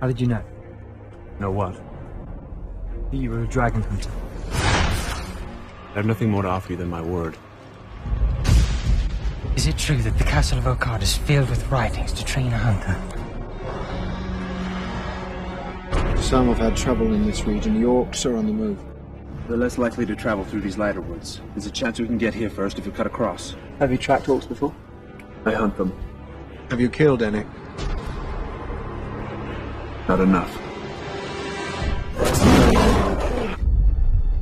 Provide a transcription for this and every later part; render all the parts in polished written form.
How did you know? Know what? That you were a dragon hunter. I have nothing more to offer you than my word. Is it true that the castle of Okard is filled with writings to train a hunter? Some have had trouble in this region. The orcs are on the move. They're less likely to travel through these lighter woods. There's a chance we can get here first if we cut across. Have you tracked orcs before? I hunt them. Have you killed any? Not enough.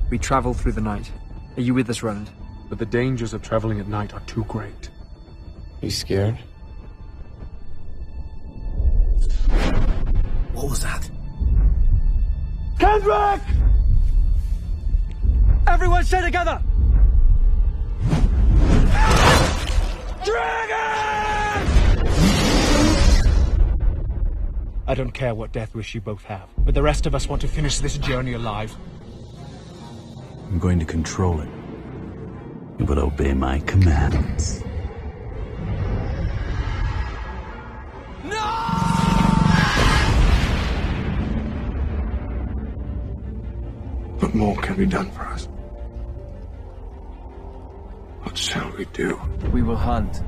We travel through the night. Are you with us, Roland? But the dangers of traveling at night are too great. You scared? What was that? Kendrick! Everyone stay together! Dragon! I don't care what death wish you both have, but the rest of us want to finish this journey alive. I'm going to control it. You will obey my commands. What more can be done for us? What shall we do? We will hunt.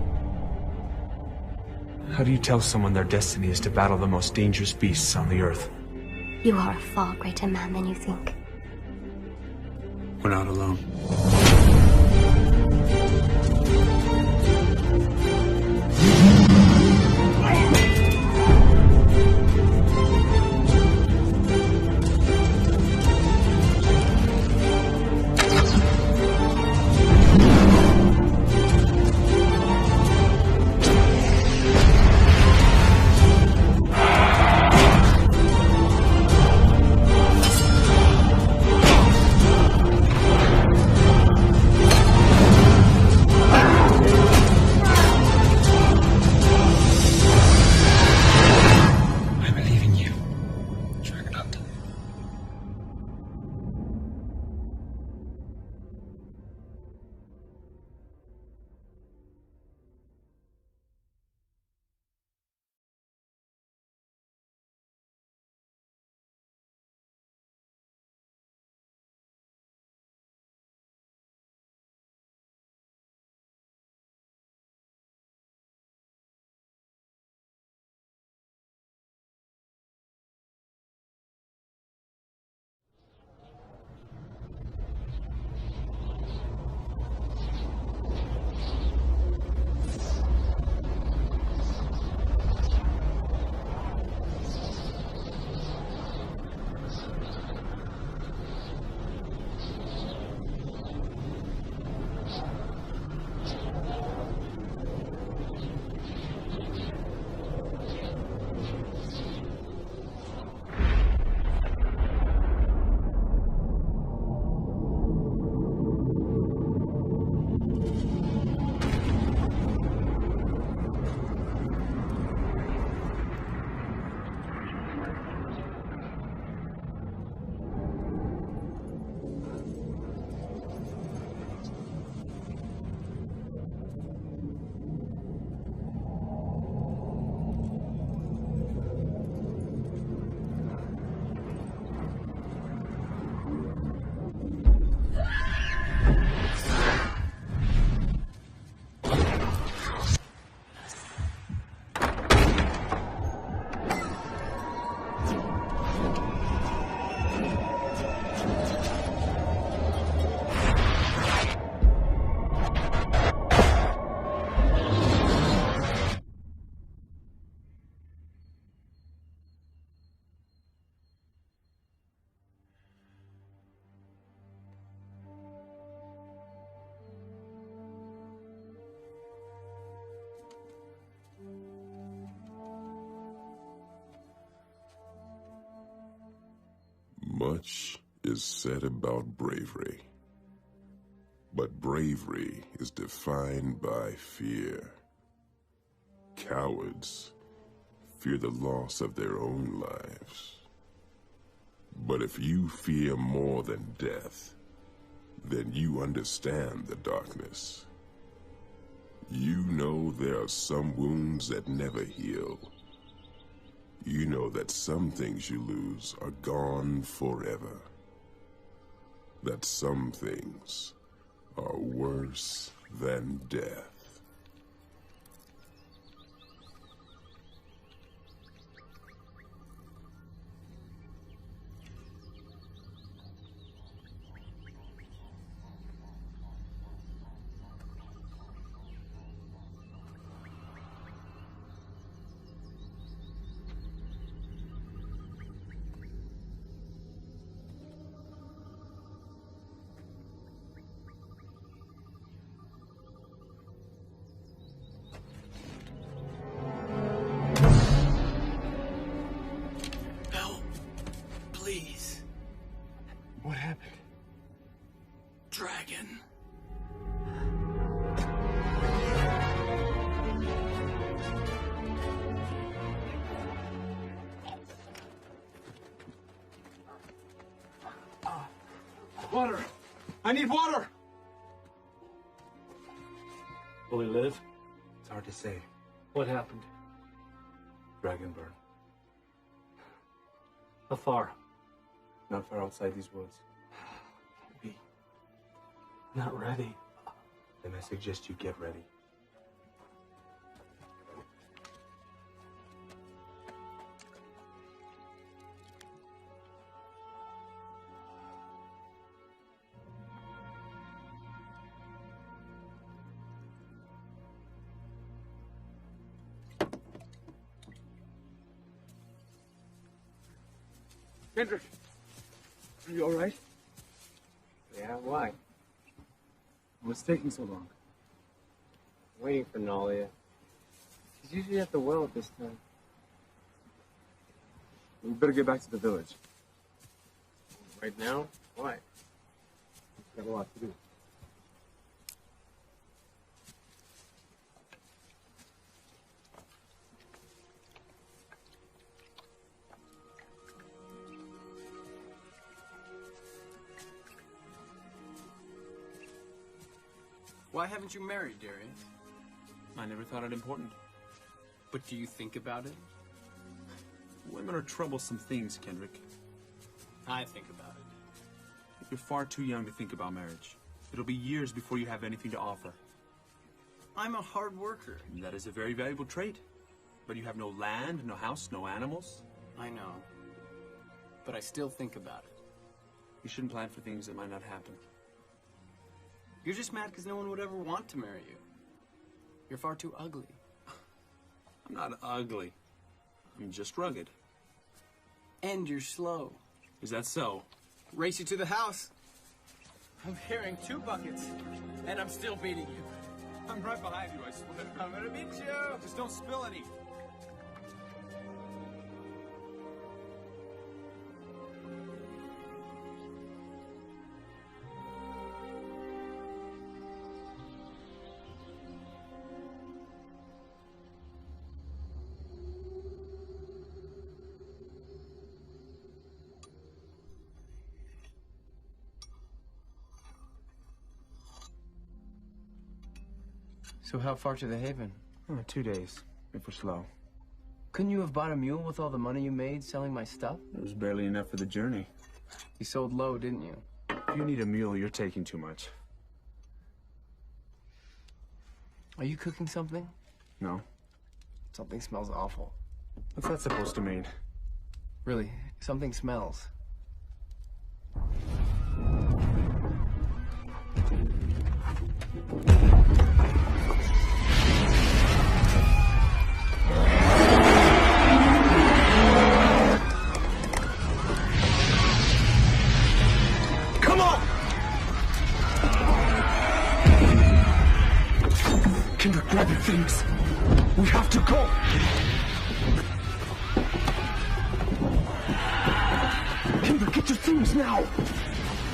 How do you tell someone their destiny is to battle the most dangerous beasts on the earth? You are a far greater man than you think. We're not alone. Much is said about bravery, but bravery is defined by fear. Cowards fear the loss of their own lives. But if you fear more than death, then you understand the darkness. You know there are some wounds that never heal. you know that some things you lose are gone forever. That some things are worse than death. What happened? Dragon. Water! I need water! Will he live? It's hard to say. What happened? Dragon burn. How far? Not far outside these woods. Be not ready. Then I suggest you get ready. Kendrick, are you all right? Yeah, why? What's taking so long? Waiting for Nalia. She's usually at the well at this time. We better get back to the village. Right now? Why? We've got a lot to do. Why haven't you married, Darius? I never thought it important. But do you think about it? Women are troublesome things, Kendrick. I think about it. You're far too young to think about marriage. It'll be years before you have anything to offer. I'm a hard worker. And that is a very valuable trait. But you have no land, no house, no animals. I know. But I still think about it. You shouldn't plan for things that might not happen. You're just mad because no one would ever want to marry you. You're far too ugly. I'm not ugly. I'm just rugged. And you're slow. Is that so? Race you to the house. I'm carrying 2 buckets, and I'm still beating you. I'm right behind you, I swear. I'm gonna beat you. Just don't spill any. So how far to the haven? 2 days, if we're slow. Couldn't you have bought a mule with all the money you made selling my stuff? It was barely enough for the journey. You sold low, didn't you? If you need a mule, you're taking too much. Are you cooking something? No. Something smells awful. What's that supposed to mean? Really, something smells. Kendrick, grab your things. We have to go. Kendrick, get your things now.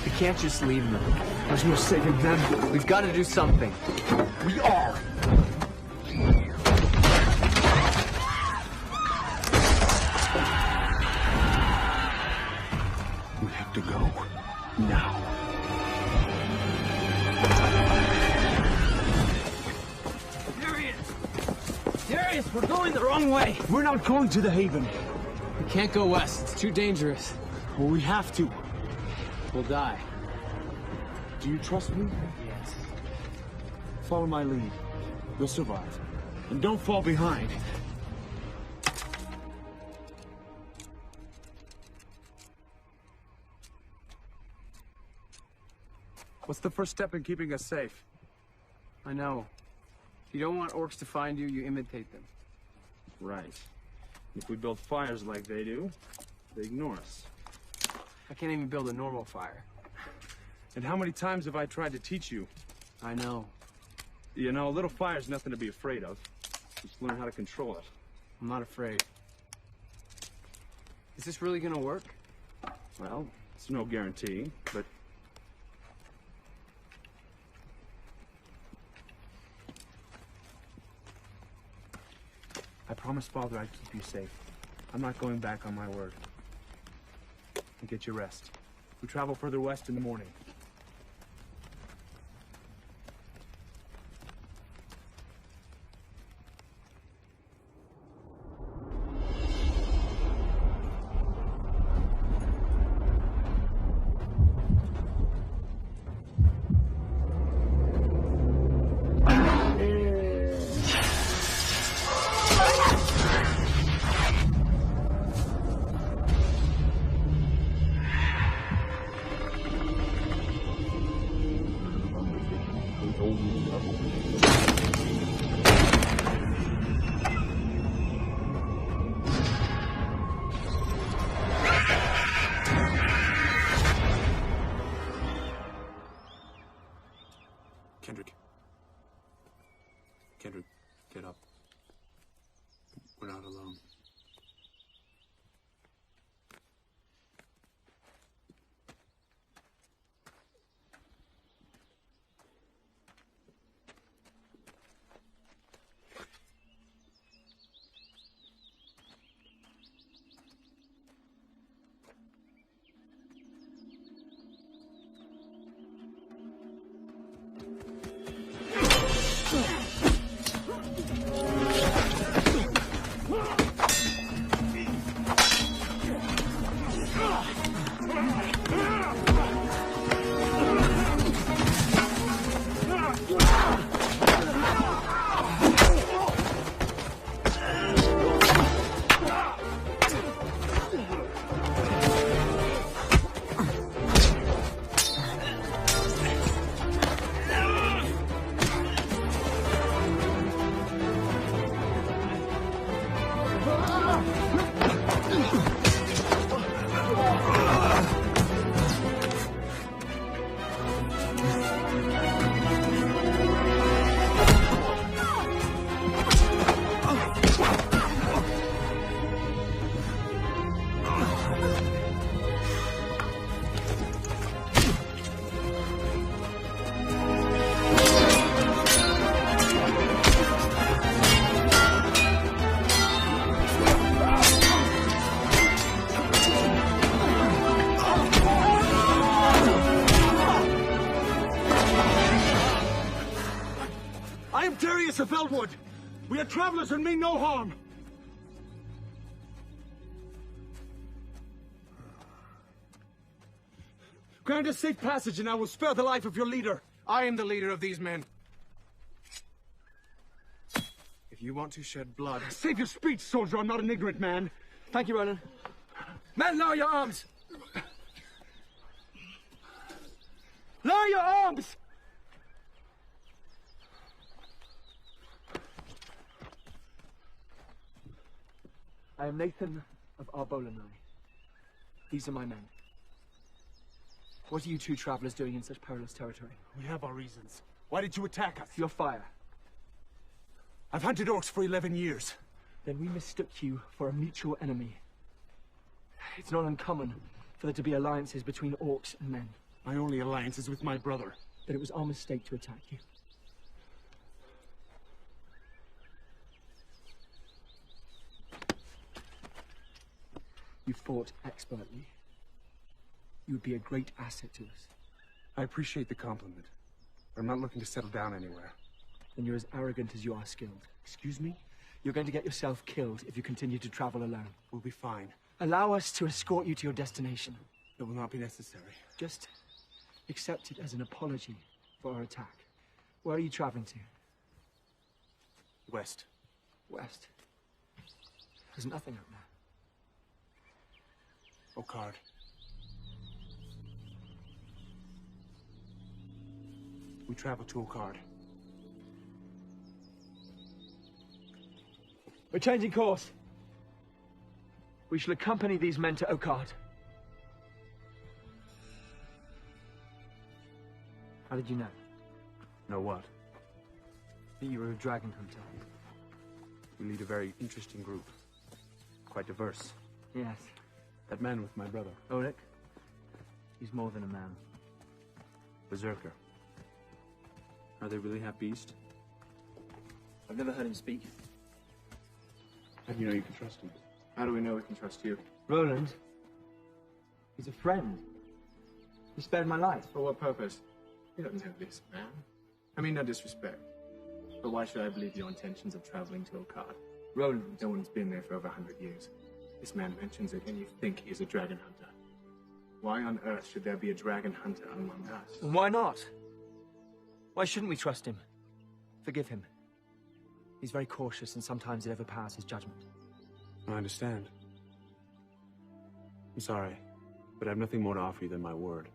We can't just leave them. There's no saving them. We've got to do something. We are. We have to go now. Darius, we're going the wrong way. We're not going to the haven. Can't go west. It's too dangerous. Well, we have to. We'll die. Do you trust me? Yes. Follow my lead. You'll survive. And don't fall behind. What's the first step in keeping us safe? I know. If you don't want orcs to find you, you imitate them. Right. If we build fires like they do, they ignore us. I can't even build a normal fire. And how many times have I tried to teach you? I know. You know, a little fire's nothing to be afraid of. Just learn how to control it. I'm not afraid. Is this really gonna work? Well, it's no guarantee, but... I promised Father I'd keep you safe. I'm not going back on my word. And get your rest. We travel further west in the morning. Kendrick, get up. We're not alone. Of Elwood. We are travelers and mean no harm. Grant us safe passage and I will spare the life of your leader. I am the leader of these men. If you want to shed blood... Save your speech, soldier. I'm not an ignorant man. Thank you, Ronan. Men, lower your arms! Lower your arms! I am Nathan of Arbolanai. These are my men. What are you two travelers doing in such perilous territory? We have our reasons. Why did you attack us? Your fire. I've hunted orcs for 11 years. Then we mistook you for a mutual enemy. It's not uncommon for there to be alliances between orcs and men. My only alliance is with my brother. Then it was our mistake to attack you. You fought expertly. You would be a great asset to us. I appreciate the compliment. I'm not looking to settle down anywhere. Then you're as arrogant as you are skilled. Excuse me? You're going to get yourself killed if you continue to travel alone. We'll be fine. Allow us to escort you to your destination. It will not be necessary. Just accept it as an apology for our attack. Where are you traveling to? West. West. There's nothing out there. Okard. We travel to Okard. We're changing course. We shall accompany these men to Okard. How did you know? Know what? That you were a dragon hunter. We lead a very interesting group. Quite diverse. Yes. That man with my brother. Ulrich? He's more than a man. Berserker. Are they really half beast? I've never heard him speak. How do you know you can trust him? How do we know we can trust you? Roland? He's a friend. He spared my life. For what purpose? You don't know this, man. I mean, no disrespect. But why should I believe your intentions of traveling to Okard? Roland. No one's been there for over 100 years. This man mentions it, and you think he is a dragon hunter. Why on earth should there be a dragon hunter among us? And why not? Why shouldn't we trust him? Forgive him. He's very cautious, and sometimes it overpowers his judgment. I understand. I'm sorry, but I have nothing more to offer you than my word.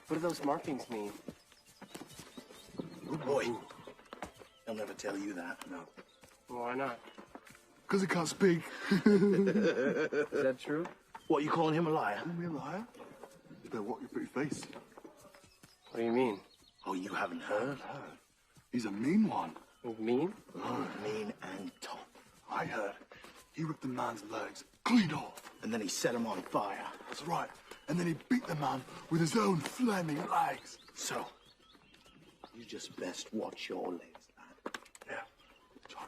What do those markings mean? Good boy. They'll never tell you that. No. Why not? Because he can't speak. Is that true? What, you calling him a liar? Calling me a liar? You better watch your pretty face. What do you mean? Oh, you haven't heard? He's a mean one. Mean? Oh, mean and tough. I heard. He ripped the man's legs clean off. And then he set him on fire. That's right. And then he beat the man with his own flaming legs. So, you just best watch your legs, lad. Yeah. John.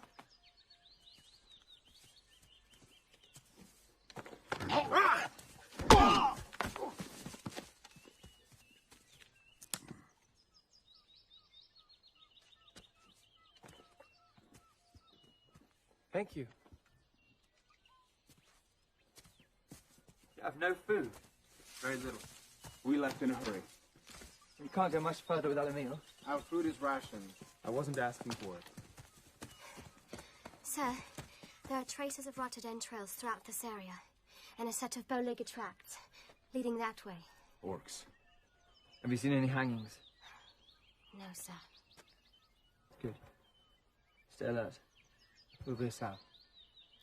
Thank you. You have no food. Very little. We left in a hurry. You can't go much further without a meal. Our food is rationed. I wasn't asking for it. Sir, there are traces of rotted entrails throughout this area, and a set of bow-legged tracks leading that way. Orcs. Have you seen any hangings? No, sir. Good. Stay alert. We'll be south.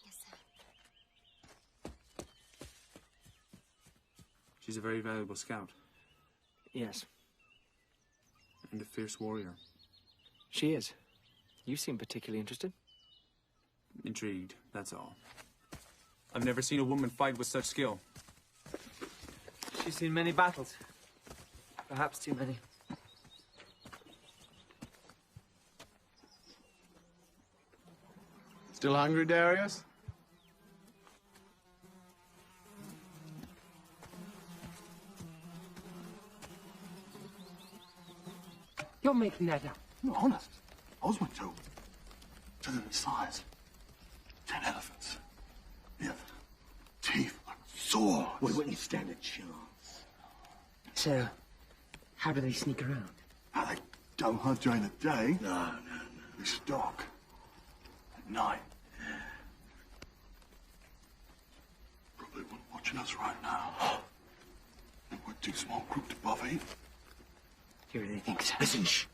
Yes, sir. She's a very valuable scout. Yes. And a fierce warrior. She is. You seem particularly interested. Intrigued, that's all. I've never seen a woman fight with such skill. She's seen many battles. Perhaps too many. Still hungry, Darius? You're making that up. No, honest. Osmond told me. To them in size. 10 elephants. Yeah. Teeth like swords. We wouldn't stand a chance. So, how do they sneak around? Now, they don't hunt during the day. No. They stalk. At night. Probably one watching us right now. And we're too small group to bother you. Do you really think so? Listen, shh.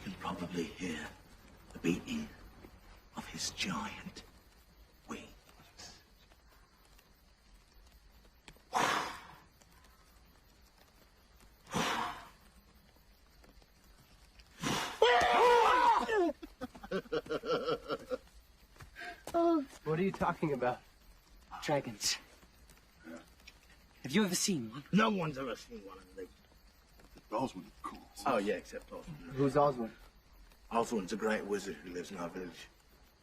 You can probably hear the beating of his giant wings. What are you talking about? Dragons. Have you ever seen one? No one's ever seen one of them. Oswald, of course. Oh, yeah, except Oswald. Who's Oswald? Oswald's a great wizard who lives in our village.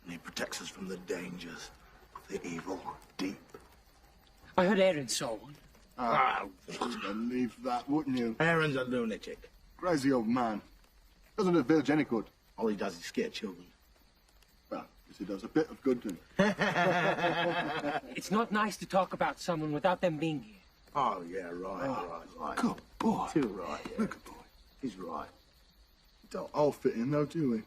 And he protects us from the dangers of the evil deep. I heard Aaron saw one. You'd believe that, wouldn't you? Aaron's a lunatic. Crazy old man. Doesn't do the village any good. All he does is scare children. Well, yes, he does a bit of good to him. It's not nice to talk about someone without them being here. Oh, yeah, right. Good boy. Too right, yeah. Good boy. He's right. Don't all fit in, though, do we?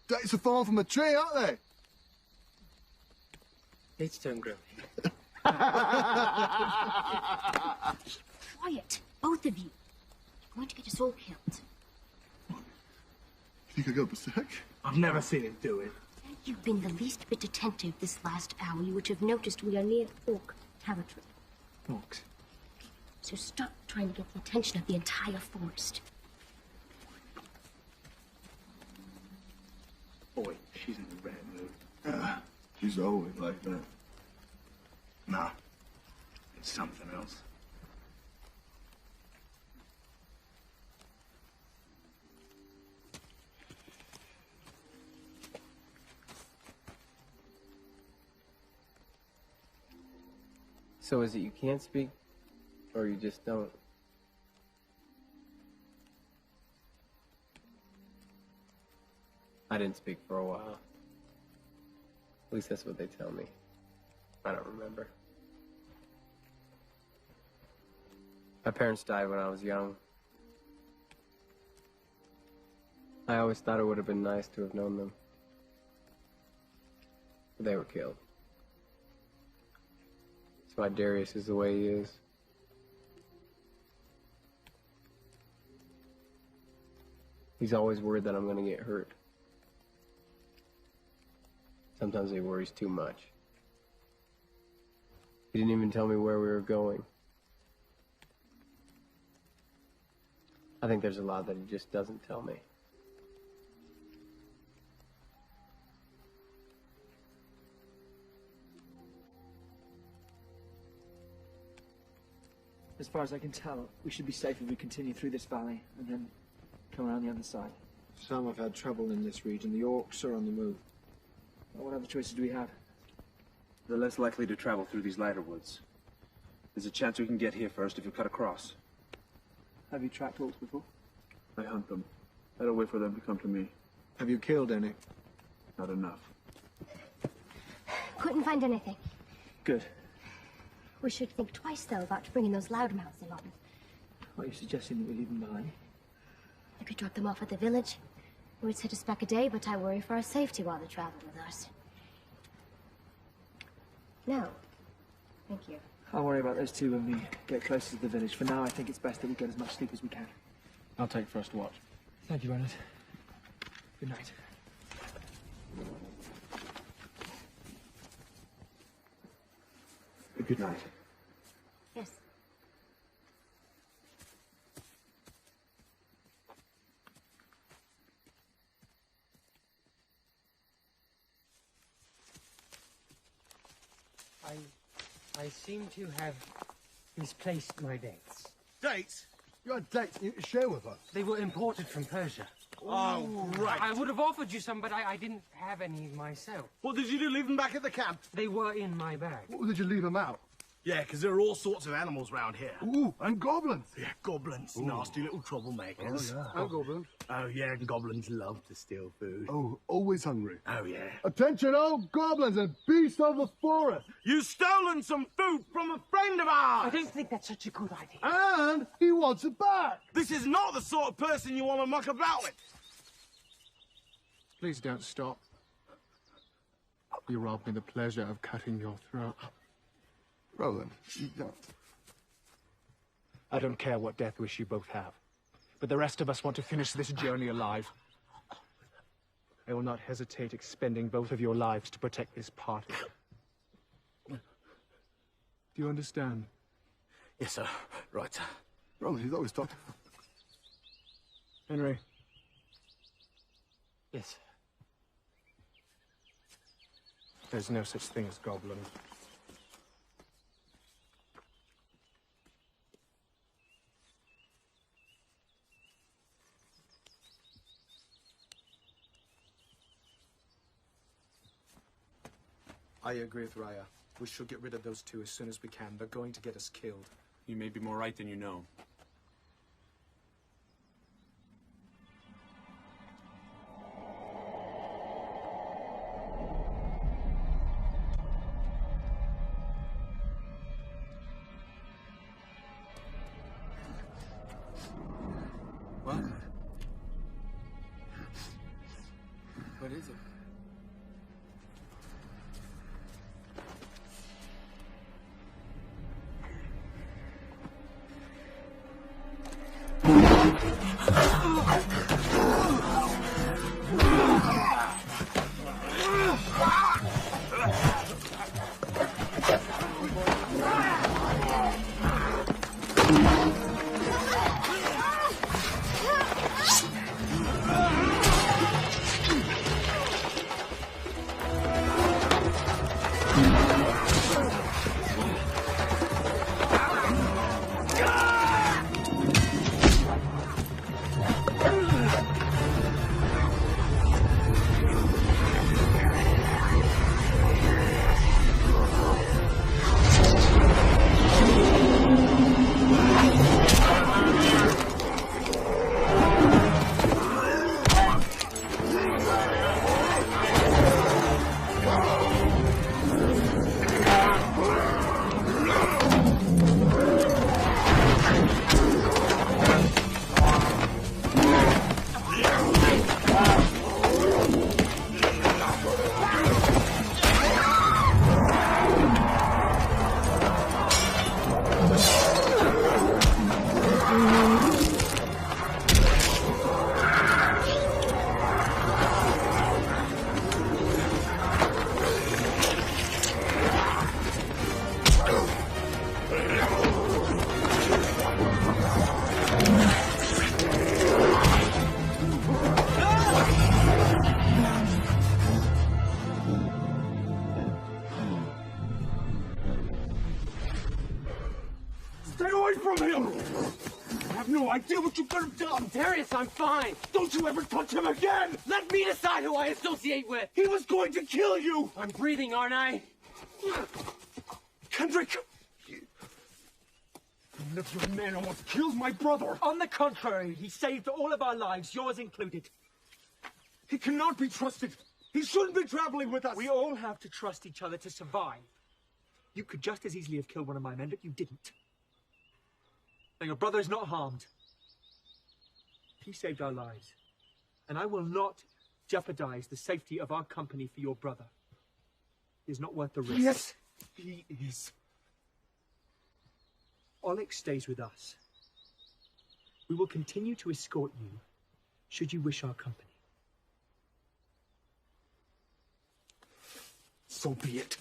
Dates are falling from a tree, aren't they? Dates don't grow here. Quiet, both of you. You're going to get us all killed. You think I go berserk? I've never seen him do it. Had you been the least bit attentive this last hour, you would have noticed we are near Orc territory. Orcs. So stop trying to get the attention of the entire forest. Boy, she's in a bad mood. She's always like that. Nah, it's something else. So is it you can't speak, or you just don't? I didn't speak for a while. At least that's what they tell me. I don't remember. My parents died when I was young. I always thought it would have been nice to have known them. But they were killed. That's why Darius is the way he is. He's always worried that I'm gonna get hurt. Sometimes he worries too much. He didn't even tell me where we were going. I think there's a lot that he just doesn't tell me. As far as I can tell, we should be safe if we continue through this valley and then come around the other side. Some have had trouble in this region. The orcs are on the move. Well, what other choices do we have? They're less likely to travel through these lighter woods. There's a chance we can get here first if we cut across. Have you tracked orcs before? I hunt them. I don't wait for them to come to me. Have you killed any? Not enough. Couldn't find anything. Good. We should think twice, though, about bringing those loudmouths along. Are you suggesting that we leave them behind? We could drop them off at the village. It would set us back a day, but I worry for our safety while they travel with us. No. Thank you. I'll worry about those two when we get closer to the village. For now, I think it's best that we get as much sleep as we can. I'll take first watch. Thank you, Bernard. Good night. Good night. Yes. I seem to have misplaced my dates. Dates? You had dates you to share with us. They were imported from Persia. Oh, right. I would have offered you some, but I didn't have any myself. What did you do? Leave them back at the camp? They were in my bag. What did you leave them out? Yeah, because there are all sorts of animals round here. Ooh, and goblins. Yeah, goblins. Ooh. Nasty little troublemakers. Oh, yeah. And goblins. Oh, yeah, and goblins love to steal food. Oh, always hungry. Oh, yeah. Attention, all goblins and beasts of the forest. You've stolen some food from a friend of ours! I don't think that's such a good idea. And he wants it back. This is not the sort of person you want to muck about with. Please don't stop. You robbed me the pleasure of cutting your throat. Roland, you don't. I don't care what death wish you both have, but the rest of us want to finish this journey alive. I will not hesitate expending both of your lives to protect this party. Do you understand? Yes, sir. Right, sir. Roland, he's always talking. Henry. Yes. There's no such thing as goblins. I agree with Raya. We should get rid of those two as soon as we can. They're going to get us killed. You may be more right than you know. What? What is it? Stay away from him! I have no idea what you could have done! Darius, I'm fine! Don't you ever touch him again! Let me decide who I associate with! He was going to kill you! I'm breathing, aren't I? Kendrick! One of your men almost killed my brother! On the contrary, he saved all of our lives, yours included. He cannot be trusted! He shouldn't be traveling with us! We all have to trust each other to survive. You could just as easily have killed one of my men, but you didn't. Now, your brother is not harmed. He saved our lives. And I will not jeopardize the safety of our company for your brother. He is not worth the risk. Yes, he is. Oleg stays with us. We will continue to escort you, should you wish our company. So be it.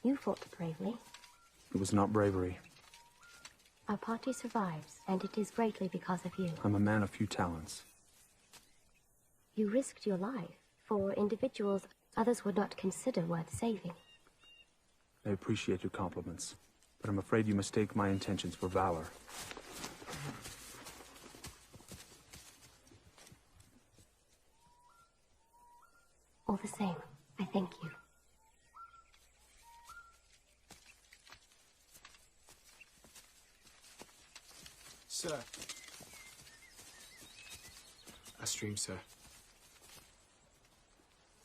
You fought bravely. It was not bravery. Our party survives, and it is greatly because of you. I'm a man of few talents. You risked your life for individuals others would not consider worth saving. I appreciate your compliments, but I'm afraid you mistake my intentions for valor. All the same, I thank you. Sir. A stream, sir.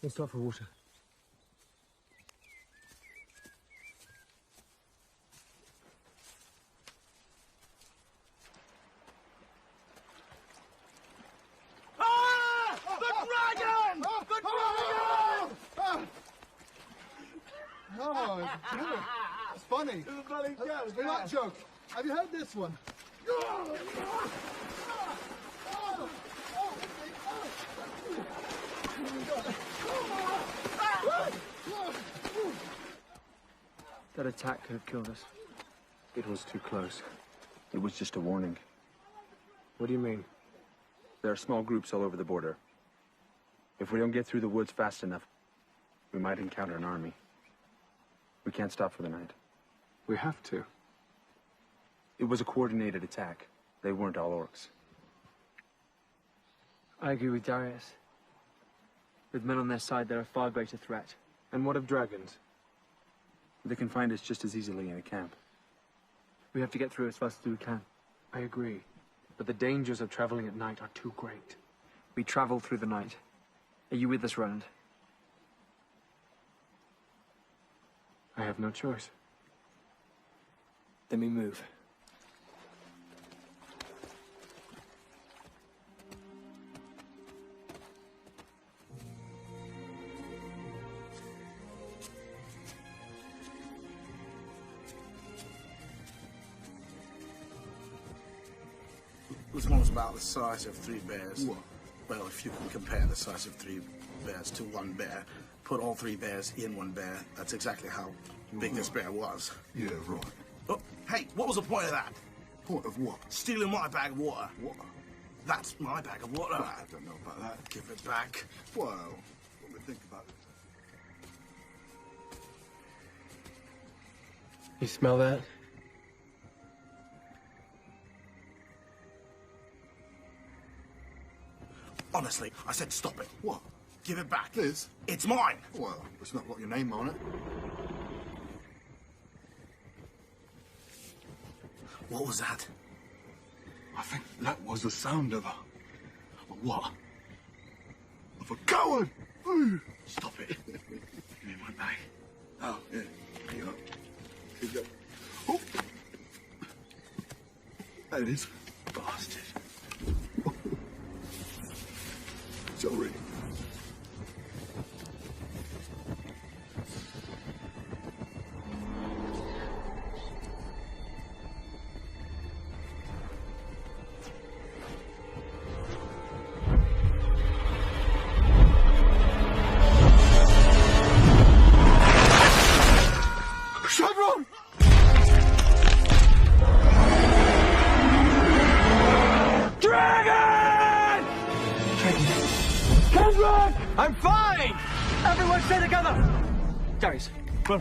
Let's stop for water. Ah! The dragon! The dragon! Oh, it's good. It's funny. It's a bloody joke. It's not a joke. Have you heard this one? That attack could have killed us. It was too close. It was just a warning. What do you mean? There are small groups all over the border. If we don't get through the woods fast enough, we might encounter an army. We can't stop for the night. We have to. It was a coordinated attack. They weren't all orcs. I agree with Darius. With men on their side, they're a far greater threat. And what of dragons? They can find us just as easily in a camp. We have to get through as fast as we can. I agree. But the dangers of traveling at night are too great. We travel through the night. Are you with us, Roland? I have no choice. Then we move. This one's about the size of 3 bears. What? Well, if you can compare the size of 3 bears to 1 bear, put all 3 bears in 1 bear, that's exactly how big this bear was. Yeah, right. Oh, hey, what was the point of that? Point of what? Stealing my bag of water. What? That's my bag of water. I don't know about that. Give it back. Well, let me think about it. You smell that? Honestly, I said stop it. What? Give it back. This? It's mine. Well, it's not got your name on it. What was that? I think that was the sound of a what? Of a coward! Stop it. Give me my bag. Oh, yeah. Here you go. Here you go. Oh. There it is. Bastard. Sorry. Chevron! Dragon! Kendrick! I'm fine! Everyone stay together! Darius, run.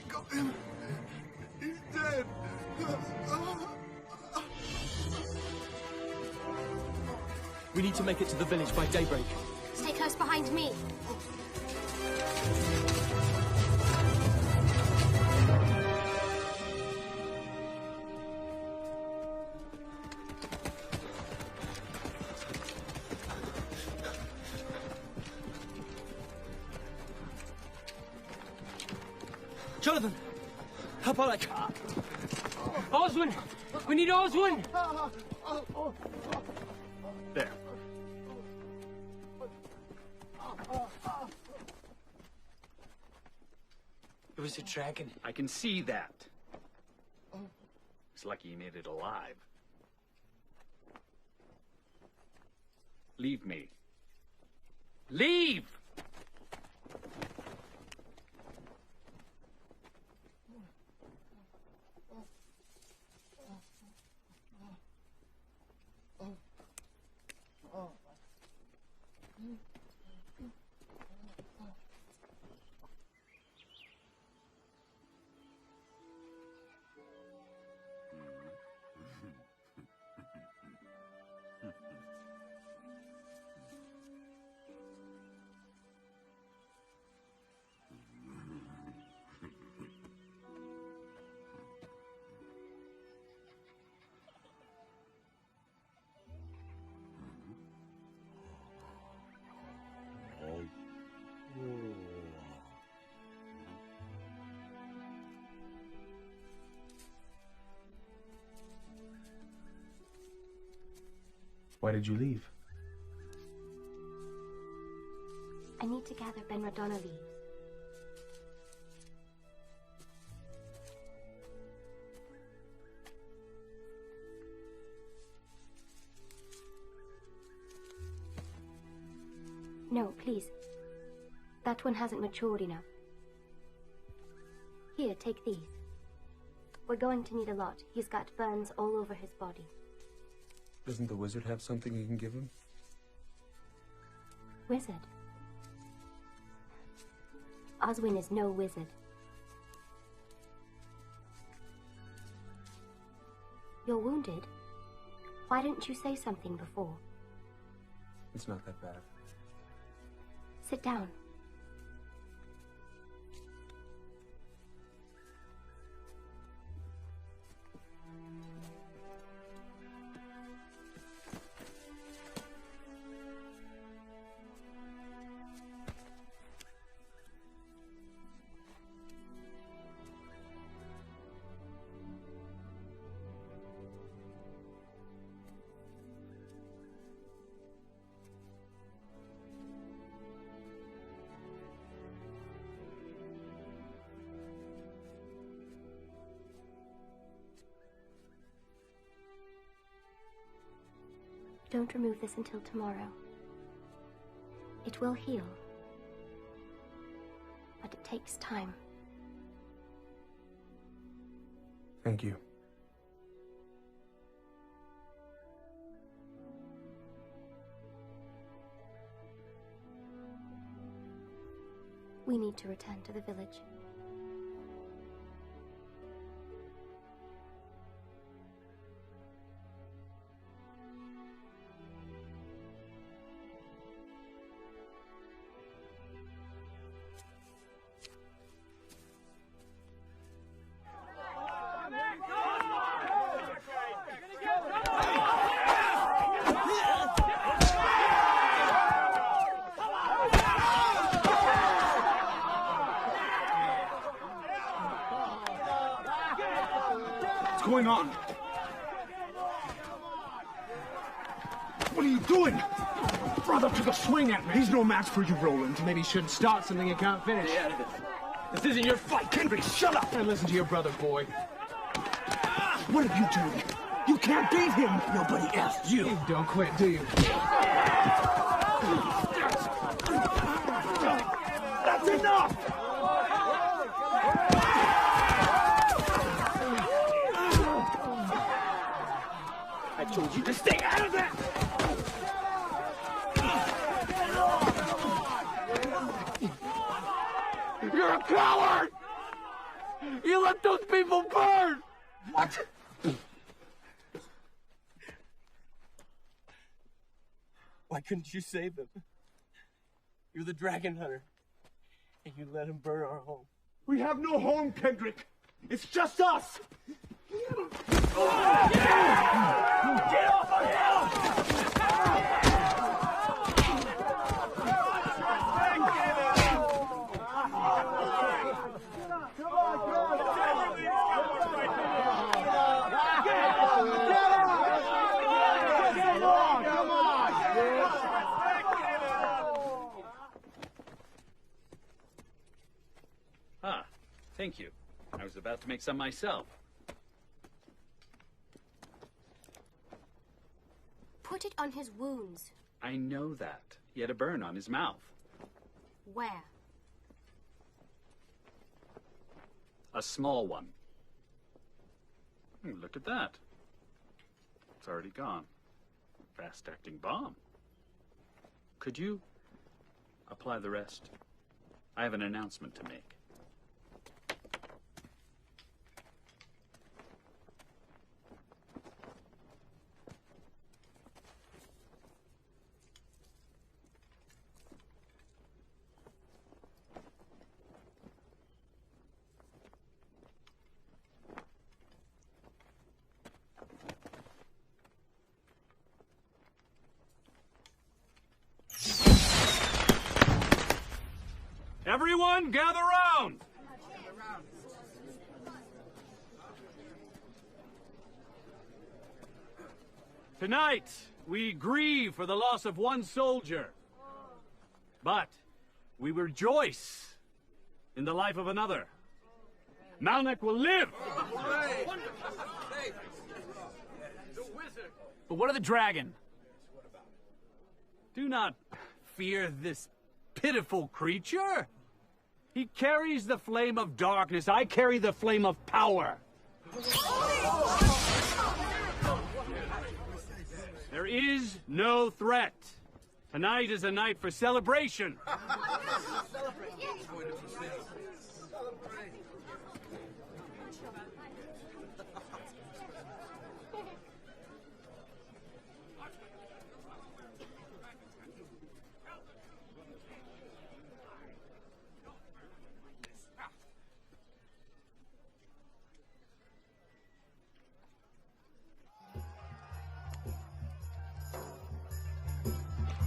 Got him. He's dead. We need to make it to the village by daybreak. Stay close behind me. Jonathan! Help Alec! Oswin! We need Oswin! There. It was a dragon. I can see that. It's lucky you made it alive. Leave me. Leave! Why did you leave? I need to gather Ben Radonna leaves. No, please. That one hasn't matured enough. Here, take these. We're going to need a lot. He's got burns all over his body. Doesn't the wizard have something you can give him? Wizard? Oswin is no wizard. You're wounded? Why didn't you say something before? It's not that bad. Sit down. Don't remove this until tomorrow. It will heal. But it takes time. Thank you. We need to return to the village. What's going on? What are you doing? Brother took a swing at me. He's no match for you, Roland. Maybe you shouldn't start something you can't finish. Yeah, this isn't your fight. Kendrick, shut up! And listen to your brother, boy. What are you doing? You can't beat him. Nobody asked you. You don't quit, do you? That's enough! I told you to stay out of that! You're a coward! You let those people burn! What? Why couldn't you save them? You're the dragon hunter, and you let him burn our home. We have no home, Kendrick. It's just us. Get off of him! Ah, thank you. I was about to make some myself. Put it on his wounds. I know that. He had a burn on his mouth. Where? A small one. Look at that. It's already gone. Fast-acting bomb. Could you apply the rest? I have an announcement to make. Everyone, gather round! Tonight, we grieve for the loss of one soldier. But we rejoice in the life of another. Malnek will live! But what of the dragon? Do not fear this pitiful creature? He carries the flame of darkness. I carry the flame of power. There is no threat. Tonight is a night for celebration.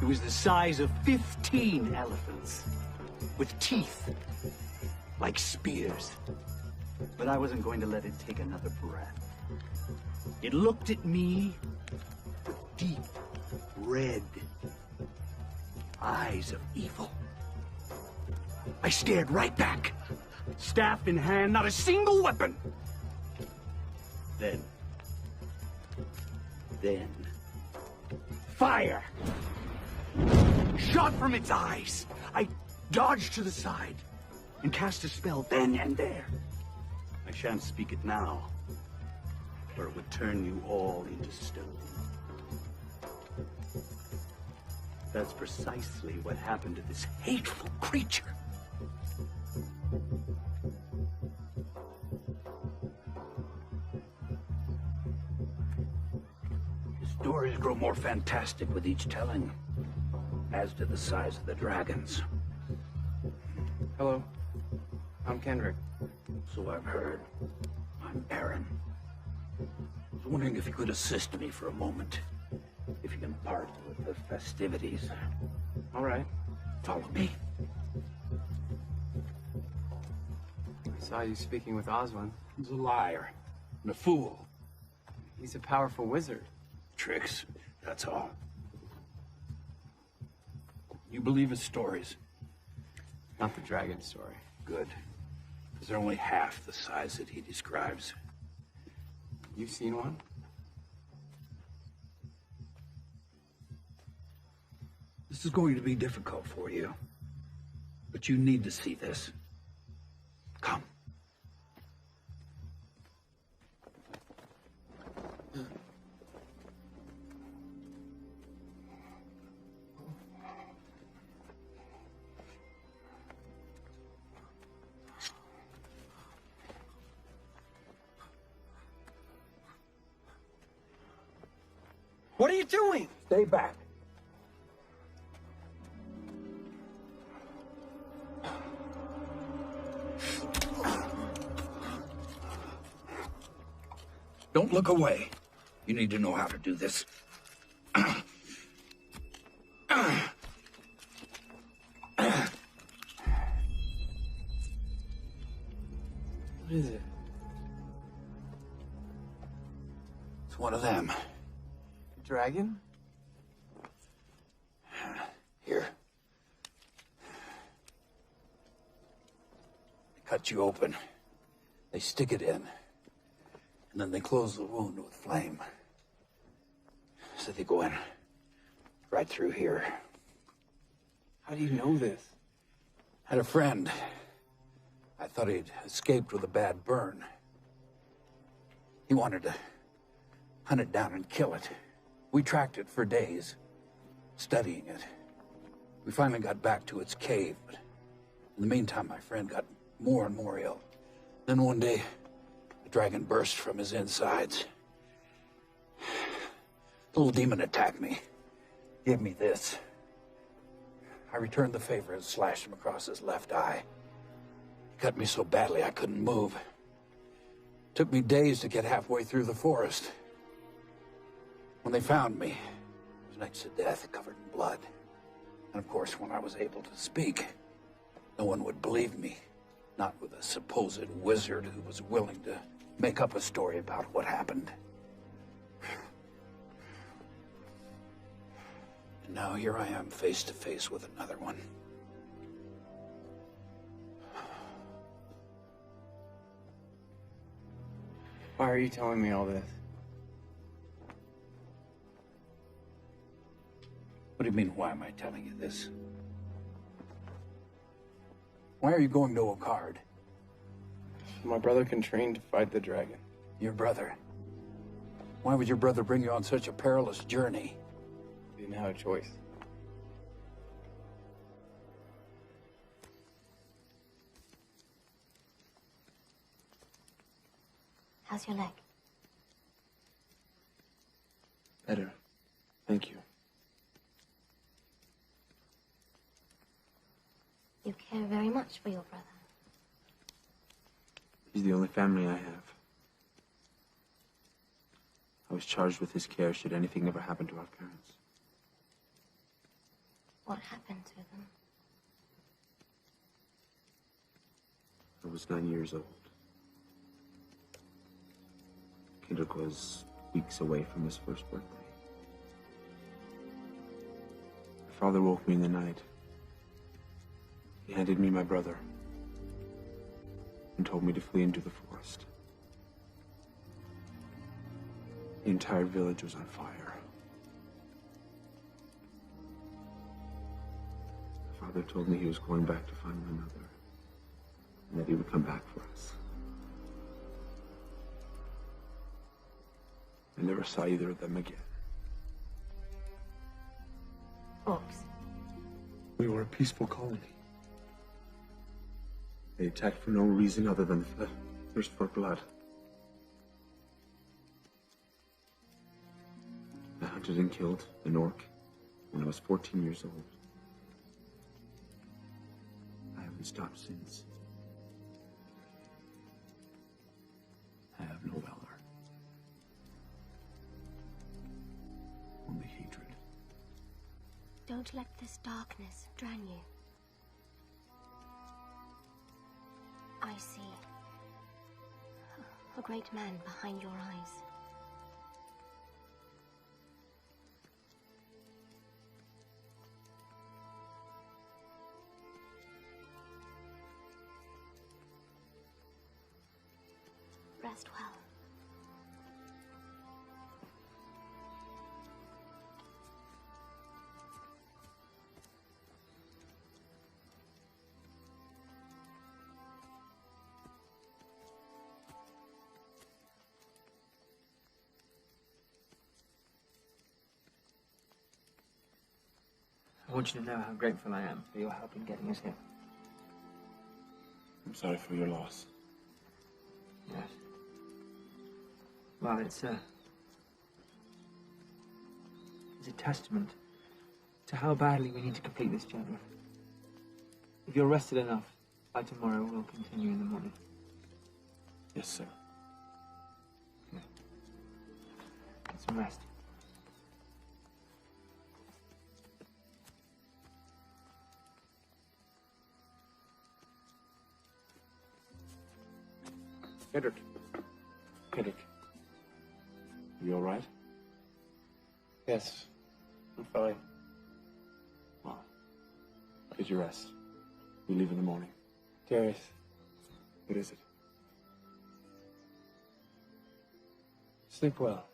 It was the size of 15 elephants, with teeth like spears. But I wasn't going to let it take another breath. It looked at me with deep, red eyes of evil. I stared right back, staff in hand, not a single weapon. Then, fire! Shot from its eyes. I dodged to the side and cast a spell then and there. I shan't speak it now, or it would turn you all into stone. That's precisely what happened to this hateful creature. The stories grow more fantastic with each telling, as did the size of the dragons. Hello, I'm Kendrick. So I've heard. I'm Aaron. I was wondering if you could assist me for a moment. If you can part with the festivities. All right. Follow me. I saw you speaking with Oswin. He's a liar and a fool. He's a powerful wizard. Tricks, that's all. You believe his stories? Not the dragon story. Good. Because they're only half the size that he describes. You've seen one? This is going to be difficult for you. But you need to see this. Come. What are you doing? Stay back. Don't look away. You need to know how to do this. What is it? It's one of them. Dragon? Here. They cut you open. They stick it in. And then they close the wound with flame. So they go in right through here. How do you know this? Had a friend. I thought he'd escaped with a bad burn. He wanted to hunt it down and kill it. We tracked it for days, studying it. We finally got back to its cave, but in the meantime, my friend got more and more ill. Then one day, the dragon burst from his insides. The little demon attacked me, gave me this. I returned the favor and slashed him across his left eye. He cut me so badly I couldn't move. Took me days to get halfway through the forest. When they found me, it was next to death, covered in blood. And of course, when I was able to speak, no one would believe me. Not with a supposed wizard who was willing to make up a story about what happened. And now here I am, face to face with another one. Why are you telling me all this? What do you mean, why am I telling you this? Why are you going to Okard? My brother can train to fight the dragon. Your brother? Why would your brother bring you on such a perilous journey? He didn't have a choice. How's your leg? Better. Thank you. You care very much for your brother. He's the only family I have. I was charged with his care should anything ever happen to our parents. What happened to them? I was 9 years old. Kendrick was weeks away from his first birthday. My father woke me in the night. He handed me my brother and told me to flee into the forest. The entire village was on fire. My father told me he was going back to find my mother and that he would come back for us. I never saw either of them again. Orcs. We were a peaceful colony. They attacked for no reason other than the thirst for blood. I hunted and killed an orc when I was 14 years old. I haven't stopped since. I have no valor. Only hatred. Don't let this darkness drown you. I see a great man behind your eyes. Rest well. I want you to know how grateful I am for your help in getting us here. I'm sorry for your loss. Yes. Well, it's a testament to how badly we need to complete this journey. If you're rested enough, by tomorrow we'll continue in the morning. Yes, sir. Get some rest. Kendrick. Kendrick. You all right? Yes, I'm fine. Well, get your rest. We leave in the morning. Darius. What is it? Sleep well.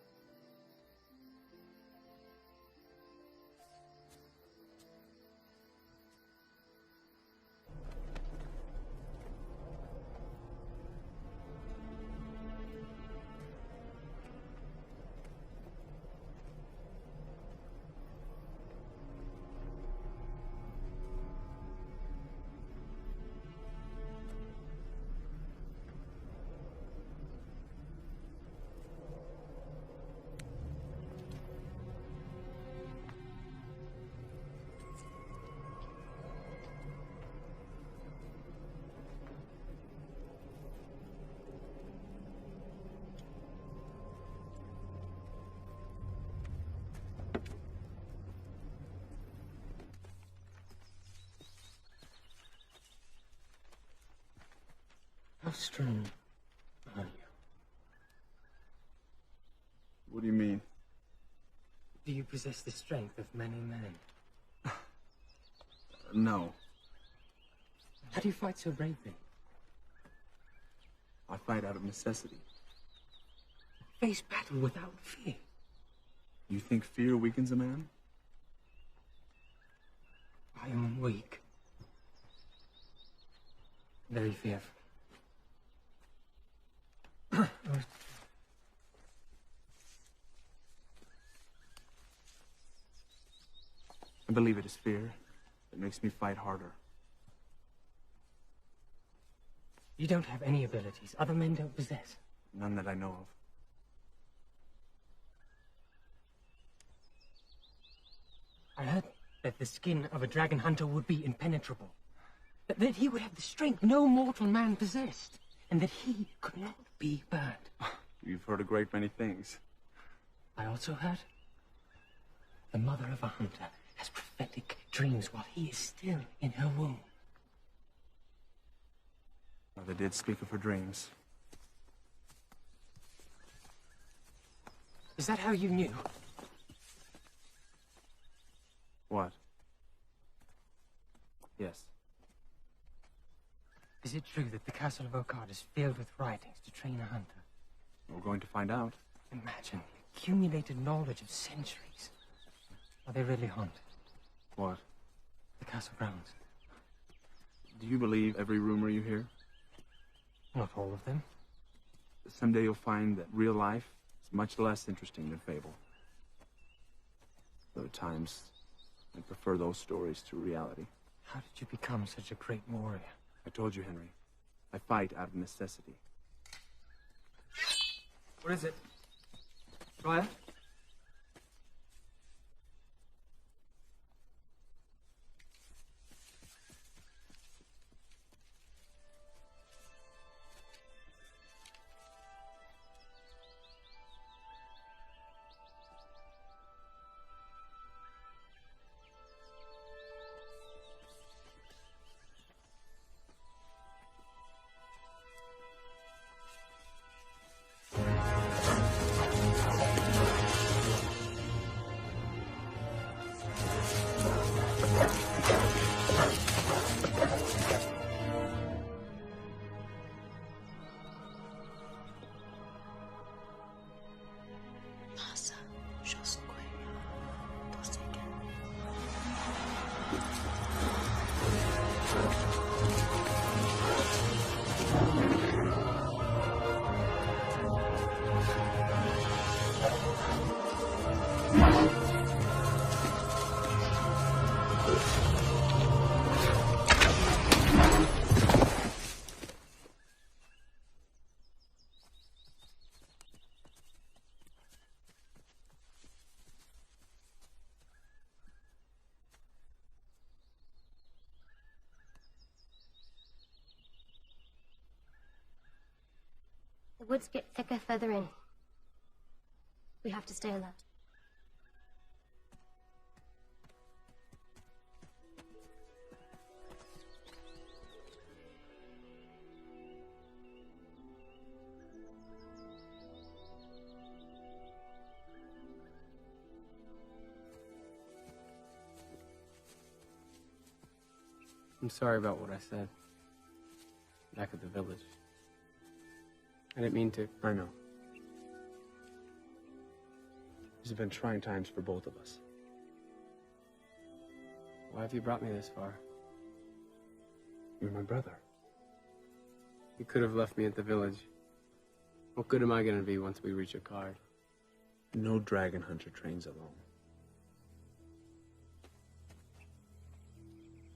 How strong are you? What do you mean? Do you possess the strength of many men? No. How do you fight so bravely? I fight out of necessity. Face battle without fear. You think fear weakens a man? I am weak. Very fearful. I believe it is fear that makes me fight harder. You don't have any abilities other men don't possess. None that I know of. I heard that the skin of a dragon hunter would be impenetrable. That he would have the strength no mortal man possessed. And that he could not be burned. You've heard a great many things. I also heard the mother of a hunter has prophetic dreams while he is still in her womb. Mother did speak of her dreams. Is that how you knew? What? Yes. Is it true that the castle of Okard is filled with writings to train a hunter? We're going to find out. Imagine the accumulated knowledge of centuries. Are they really haunted? What? The castle grounds. Do you believe every rumor you hear? Not all of them. Someday you'll find that real life is much less interesting than fable. Though at times, I prefer those stories to reality. How did you become such a great warrior? I told you, Henry. I fight out of necessity. What is it? Ryan? The woods get thicker further in. We have to stay alert. I'm sorry about what I said. Back at the village. I didn't mean to. I know. These have been trying times for both of us. Why have you brought me this far? You're my brother. You could have left me at the village. What good am I going to be once we reach Okard? No dragon hunter trains alone.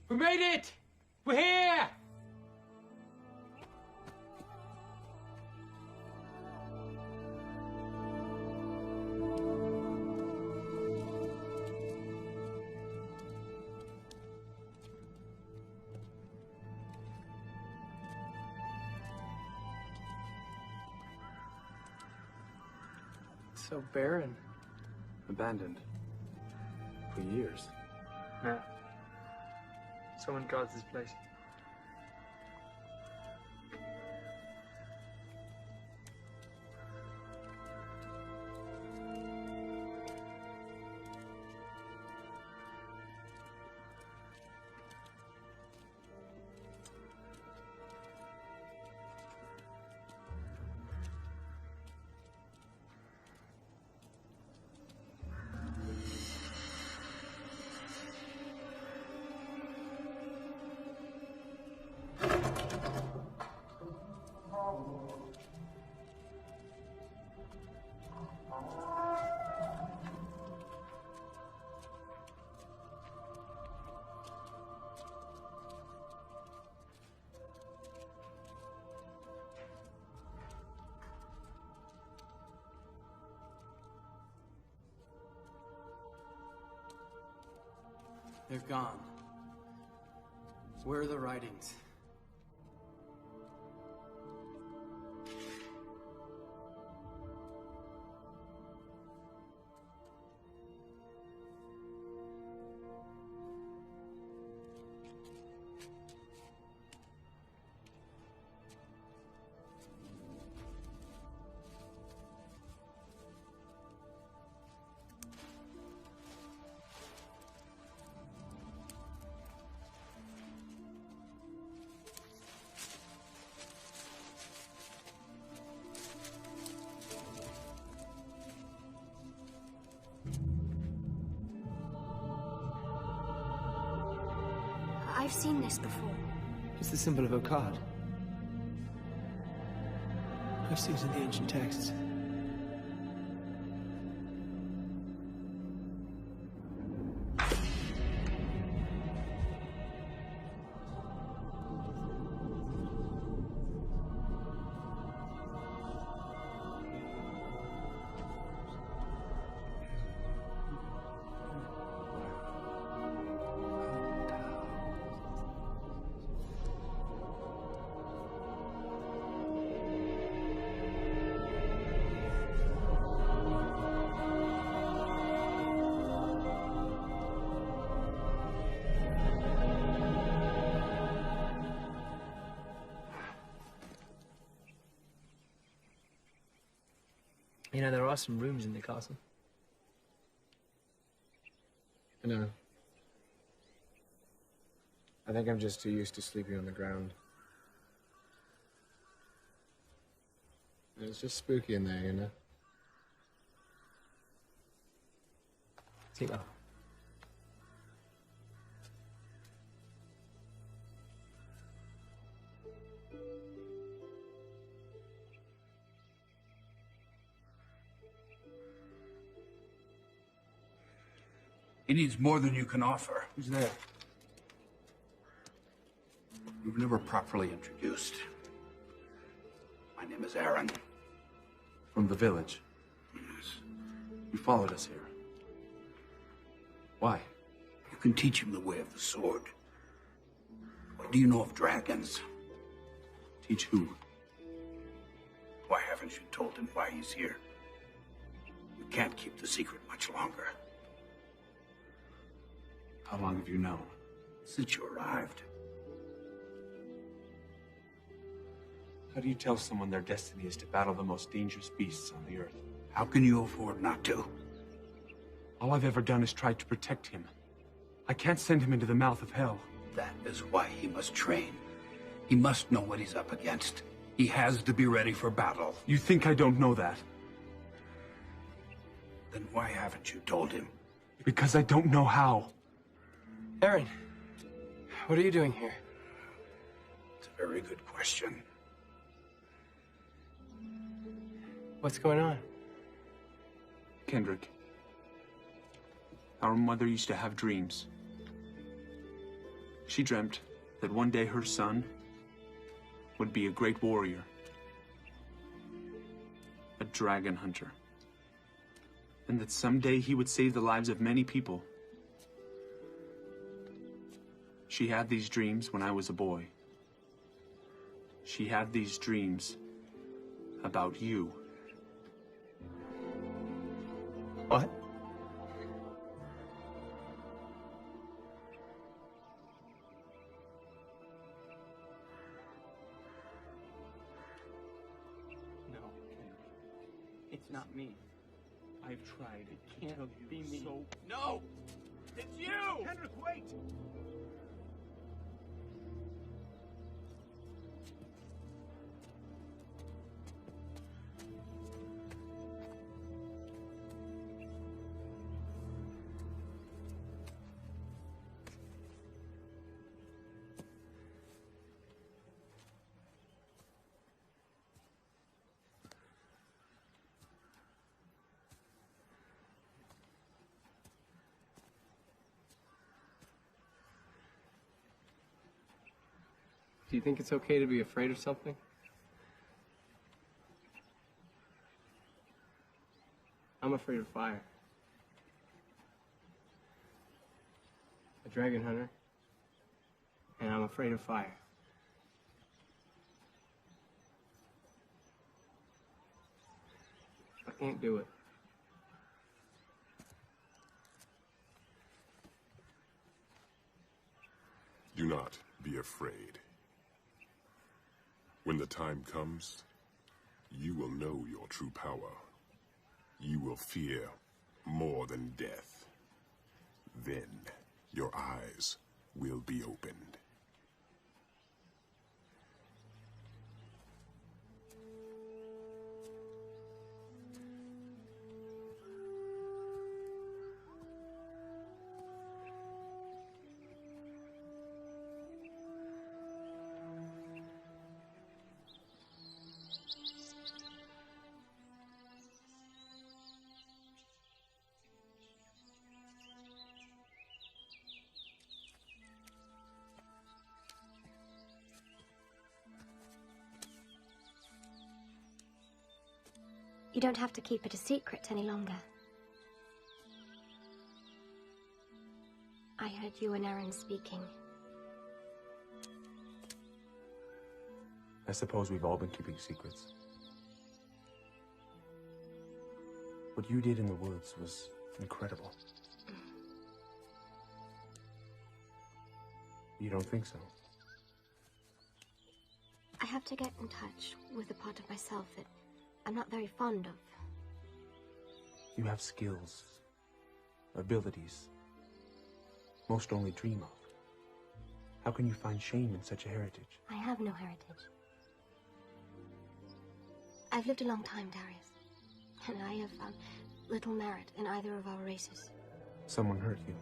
We made it! We're here! So barren. Abandoned. For years. Yeah. Someone guards this place. They're gone. Where are the writings? I've seen this before. It's the symbol of a card. I've seen it in the ancient texts. You know, there are some rooms in the castle. I know. I think I'm just too used to sleeping on the ground. It's just spooky in there, you know? Timo. He needs more than you can offer. Who's there? You were never properly introduced. My name is Aaron. From the village. Yes. You followed us here. Why? You can teach him the way of the sword. What do you know of dragons? Teach who? Why haven't you told him why he's here? You can't keep the secret much longer. How long have you known? Since you arrived. How do you tell someone their destiny is to battle the most dangerous beasts on the earth? How can you afford not to? All I've ever done is tried to protect him. I can't send him into the mouth of hell. That is why he must train. He must know what he's up against. He has to be ready for battle. You think I don't know that? Then why haven't you told him? Because I don't know how. Aaron, what are you doing here? It's a very good question. What's going on? Kendrick. Our mother used to have dreams. She dreamt that one day her son would be a great warrior. A dragon hunter. And that someday he would save the lives of many people. She had these dreams when I was a boy. She had these dreams about you. What? No, it's not me. I've tried. It can't be me. No! It's you! Henrik, wait! Do you think it's okay to be afraid of something? I'm afraid of fire. a dragon hunter, and I'm afraid of fire. I can't do it. Do not be afraid. When the time comes, you will know your true power. You will fear more than death. Then your eyes will be opened. You don't have to keep it a secret any longer. I heard you and Aaron speaking. I suppose we've all been keeping secrets. What you did in the woods was incredible. You don't think so? I have to get in touch with a part of myself that I'm not very fond of. You have skills, abilities most only dream of. How can you find shame in such a heritage? I have no heritage. I've lived a long time, Darius, and I have found little merit in either of our races. Someone hurt you.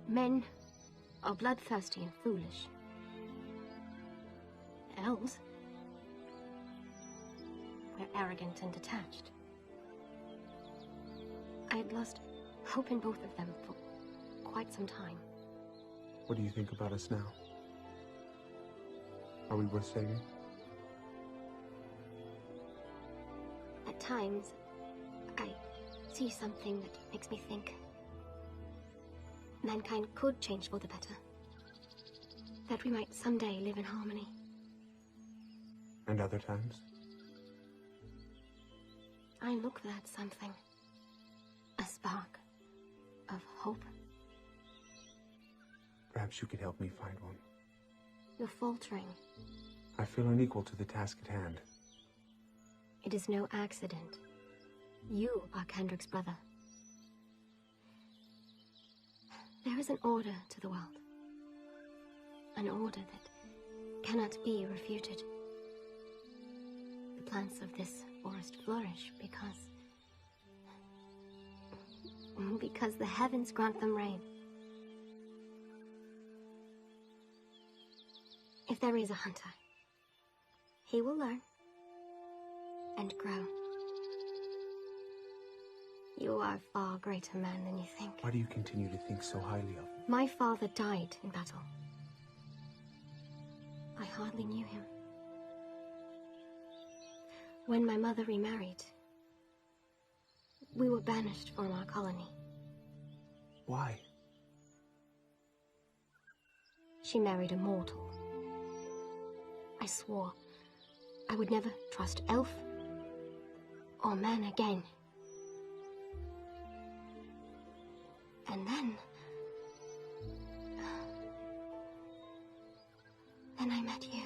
Men are bloodthirsty and foolish. Elves, we're arrogant and detached. I had lost hope in both of them for quite some time. What do you think about us now? Are we worth saving? At times, I see something that makes me think mankind could change for the better. That we might someday live in harmony. And other times? I look for that something. A spark of hope. Perhaps you could help me find one. You're faltering. I feel unequal to the task at hand. It is no accident. You are Kendrick's brother. There is an order to the world. An order that cannot be refuted. The plants of this forest flourish because the heavens grant them rain. If there is a hunter, he will learn and grow. You are a far greater man than you think. Why do you continue to think so highly of me? My father died in battle. I hardly knew him. When my mother remarried, we were banished from our colony. Why? She married a mortal. I swore I would never trust elf or man again. And then I met you.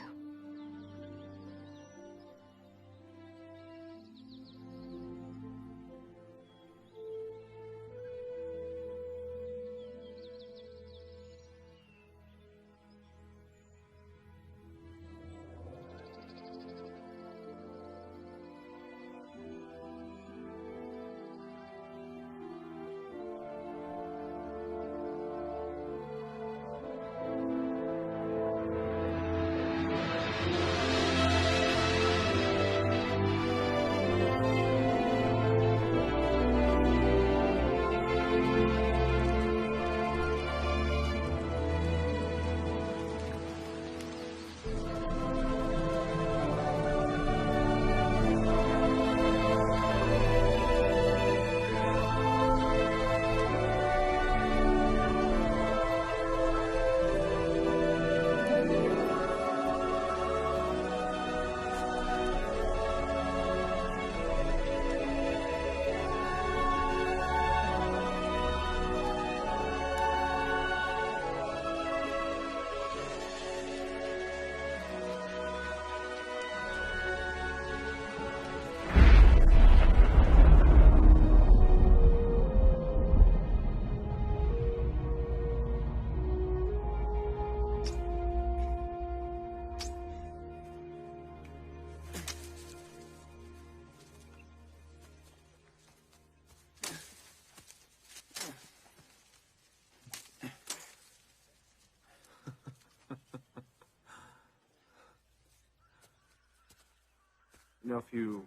You know, if you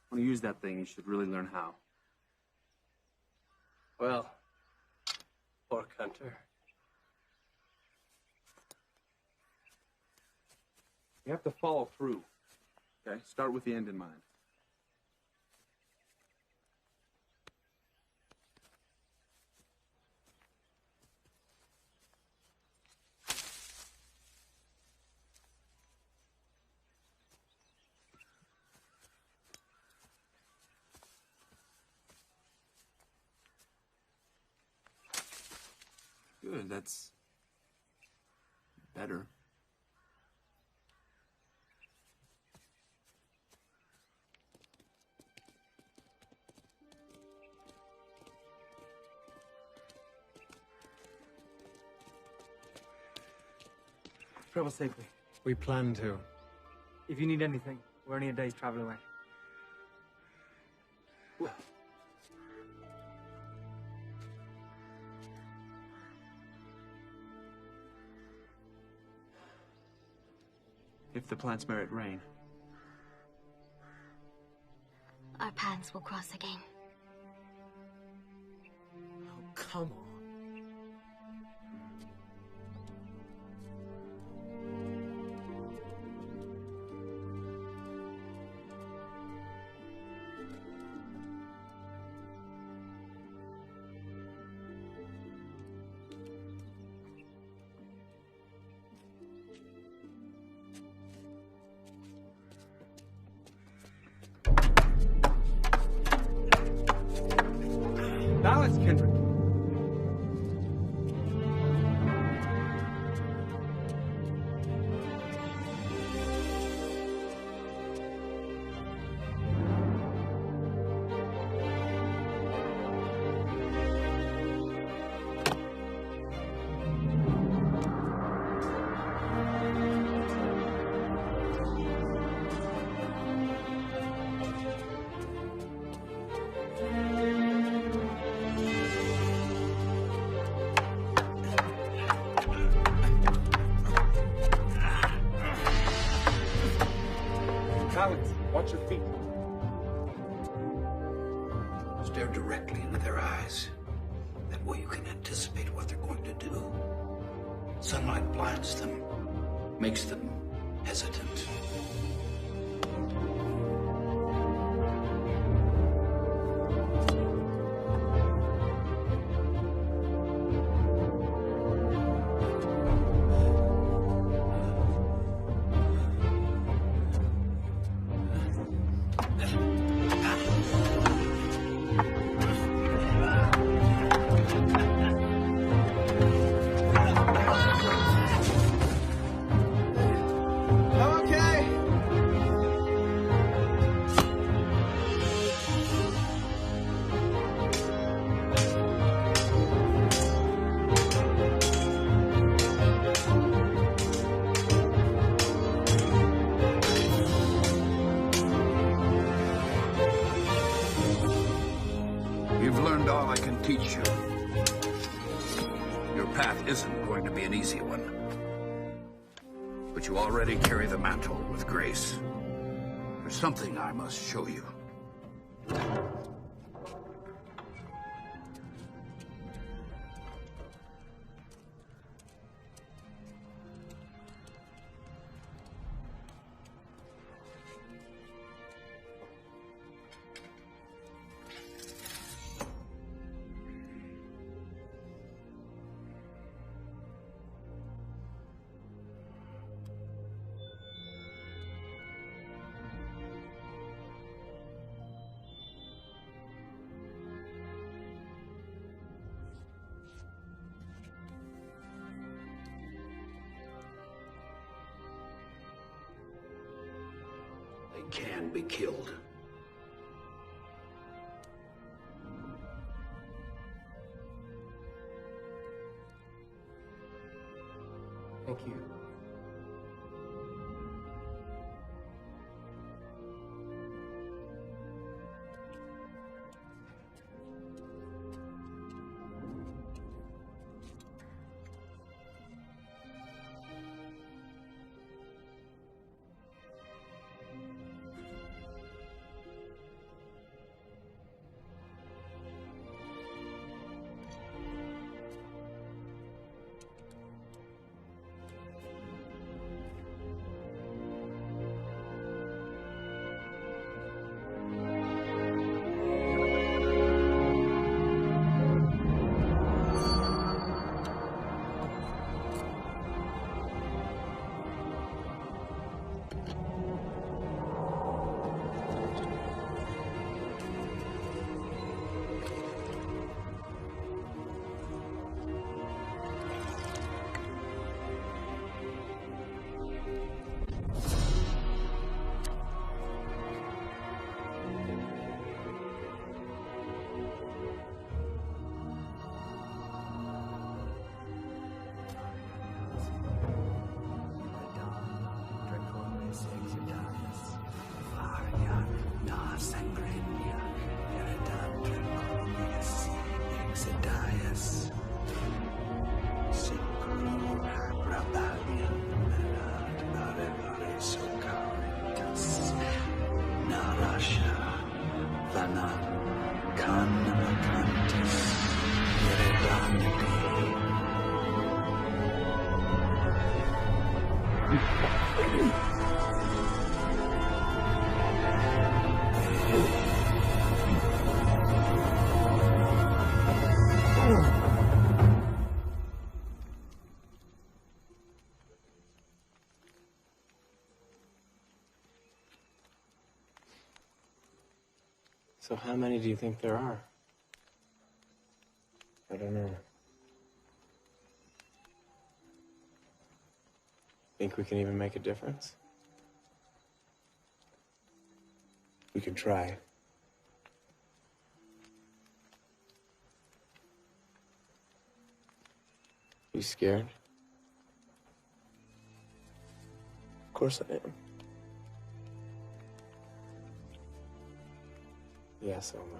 want to use that thing, you should really learn how. Well, pork hunter. You have to follow through. Okay? Start with the end in mind. Good, that's better. Travel safely. We plan to. If you need anything, we're only a day's travel away. If the plants merit rain. Our paths will cross again. Oh, come on. Balance, Kendrick. Balance. Watch your feet. Stare directly into their eyes. That way you can anticipate what they're going to do. Sunlight blinds them, makes them hesitant. You've learned all I can teach you. Your path isn't going to be an easy one. But you already carry the mantle with grace. There's something I must show you. Can be killed. Thank you. Sanguinea, Eredandum Columnius, Exedius, Sincru Brabalium, Melad Arevare Socaritas, Narasha, Vanan, Canamacantis, Eredandum. So how many do you think there are? I don't know. Think we can even make a difference? We can try. You scared? Of course I am. Yeah, so am I.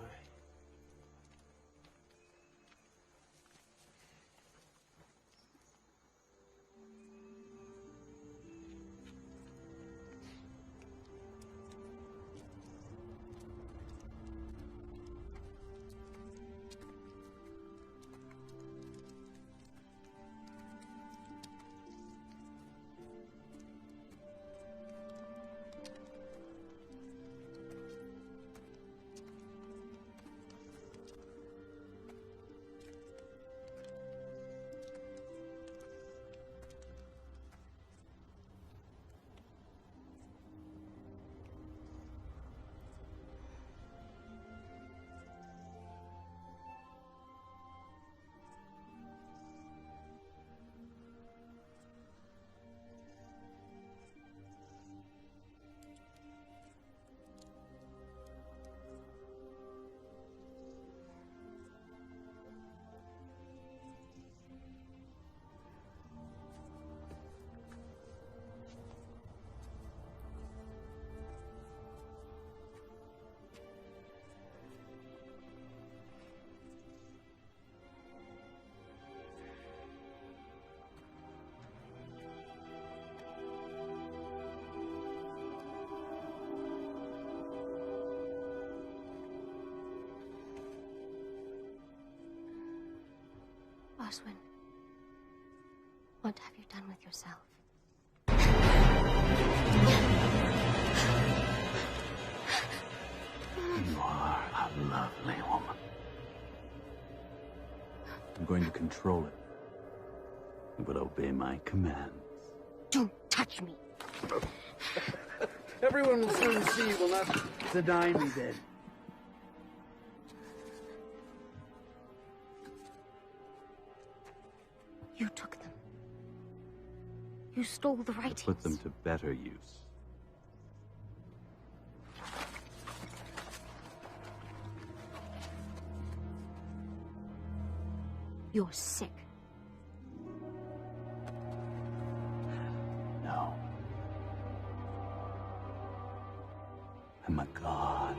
Oswin, what have you done with yourself? You are a lovely woman. I'm going to control it. You will obey my commands. Don't touch me! Everyone will soon see you will not deny me then. You took them. You stole the writings. Put them to better use. You're sick. No. I'm a god.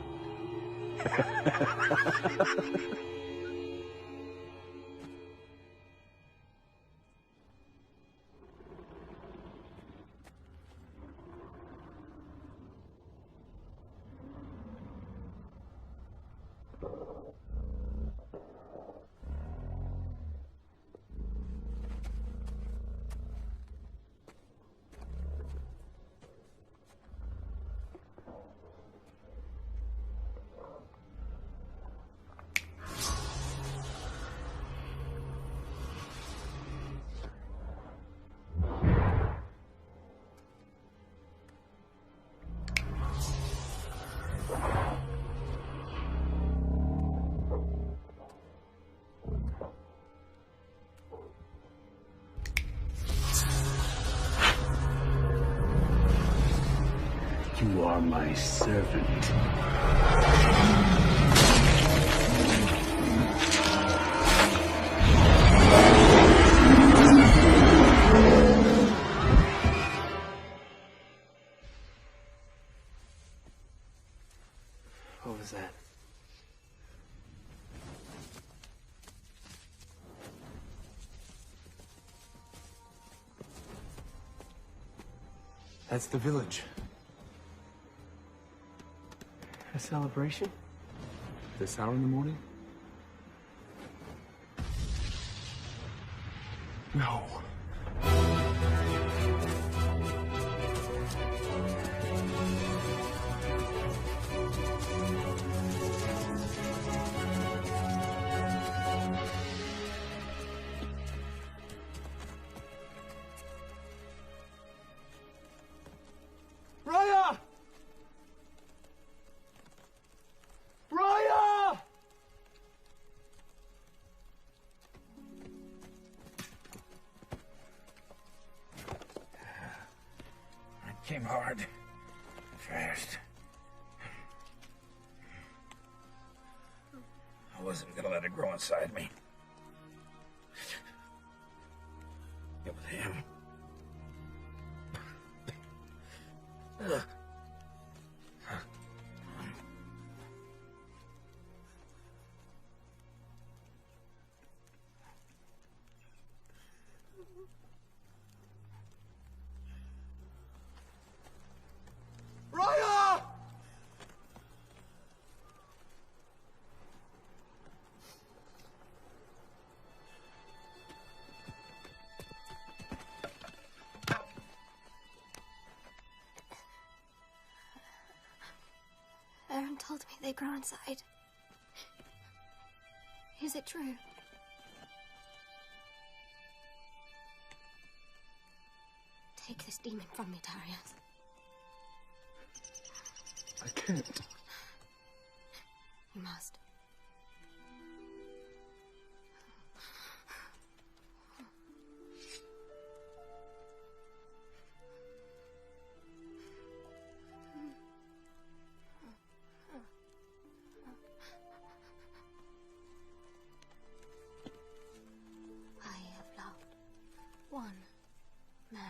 You are my servant. was that? That's the village. A celebration? This hour in the morning? No. Raya! Raya! It came hard. Fast. I wasn't gonna let it grow inside me. It was him. Ugh. Raya! Aaron told me they grow inside. Is it true? Take this demon from me, Darius. I can't. You must. I have loved one man.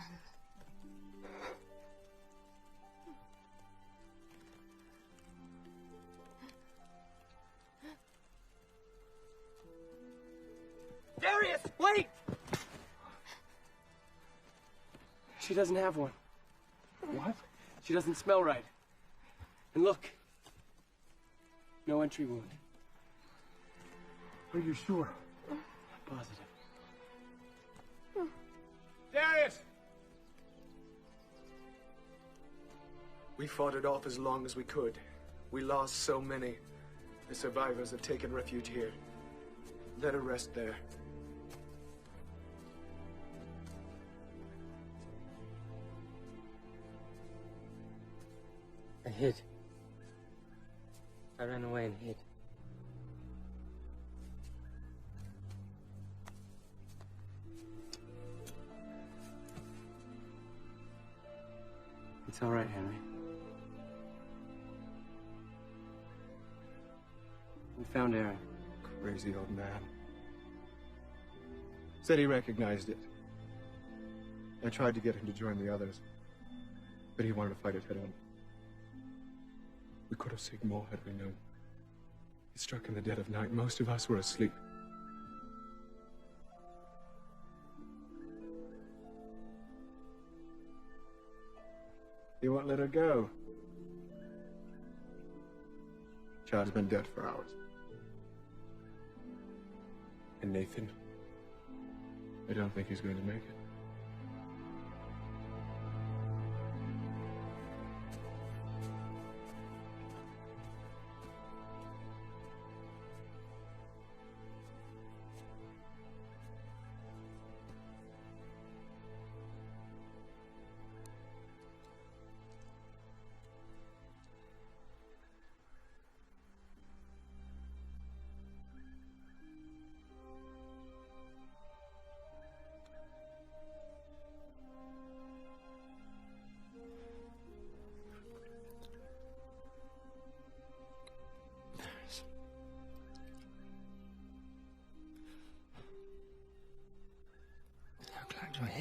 Darius, wait! She doesn't have one. What? She doesn't smell right. And look. No entry wound. Are you sure? Positive. Darius! We fought it off as long as we could. We lost so many. The survivors have taken refuge here. Let her rest there. I hid. I ran away and hid. It's all right, Henry. We found Aaron. Crazy old man. Said he recognized it. I tried to get him to join the others, but he wanted to fight it head on. We could have saved more had we known. It struck in the dead of night. Most of us were asleep. You won't let her go. Chad's been dead for hours. And Nathan? I don't think he's going to make it.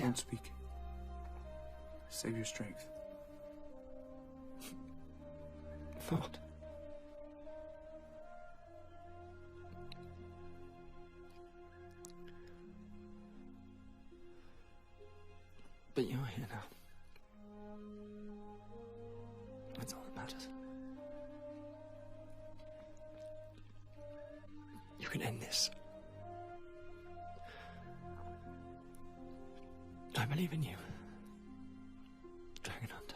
Don't speak. Save your strength. Thought. here now. That's all that matters. You can end this. I believe in you, Dragon Hunter.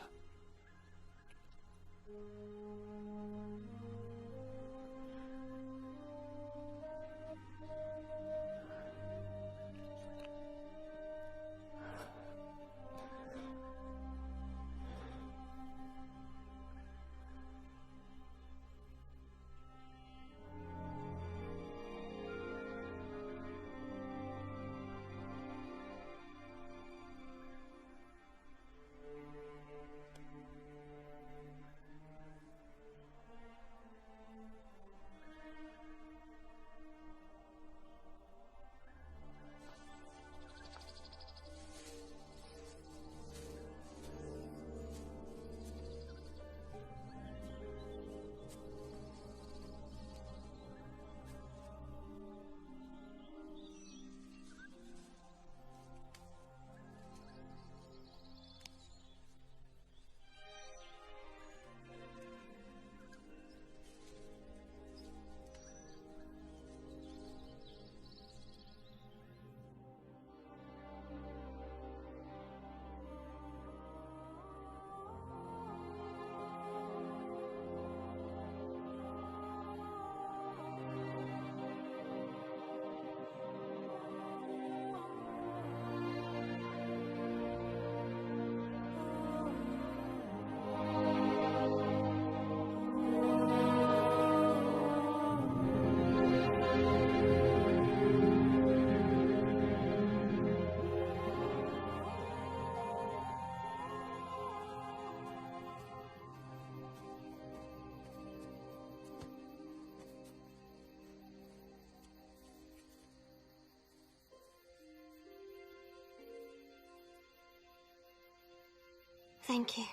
Thank you.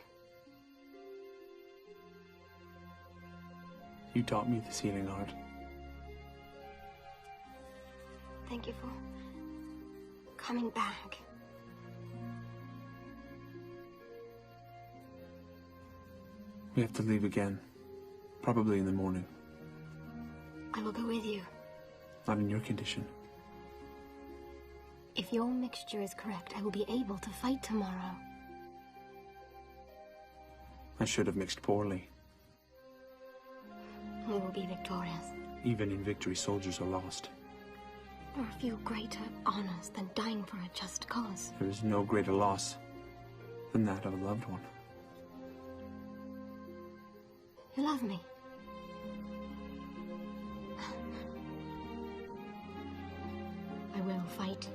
You taught me this healing art. Thank you for coming back. We have to leave again. Probably in the morning. I will go with you. Not in your condition. If your mixture is correct, I will be able to fight tomorrow. I should have mixed poorly. We will be victorious. Even in victory, soldiers are lost. There are few greater honors than dying for a just cause. There is no greater loss than that of a loved one. You love me. I will fight.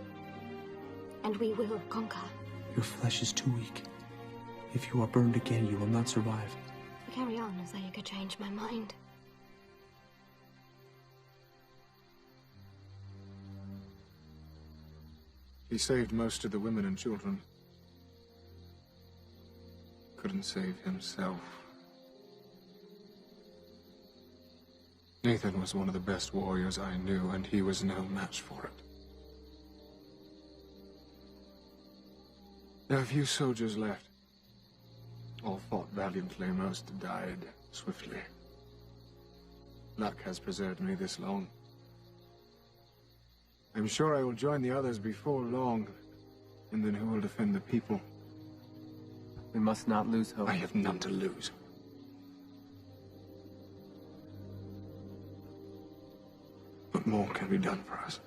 And we will conquer. Your flesh is too weak. If you are burned again, you will not survive. Carry on as I could change my mind. He saved most of the women and children. Couldn't save himself. Nathan was one of the best warriors I knew, and he was no match for it. There are few soldiers left. All fought valiantly, most died swiftly. Luck has preserved me this long. I'm sure I will join the others before long, and then who will defend the people? We must not lose hope. I have none to lose. What more can be done for us?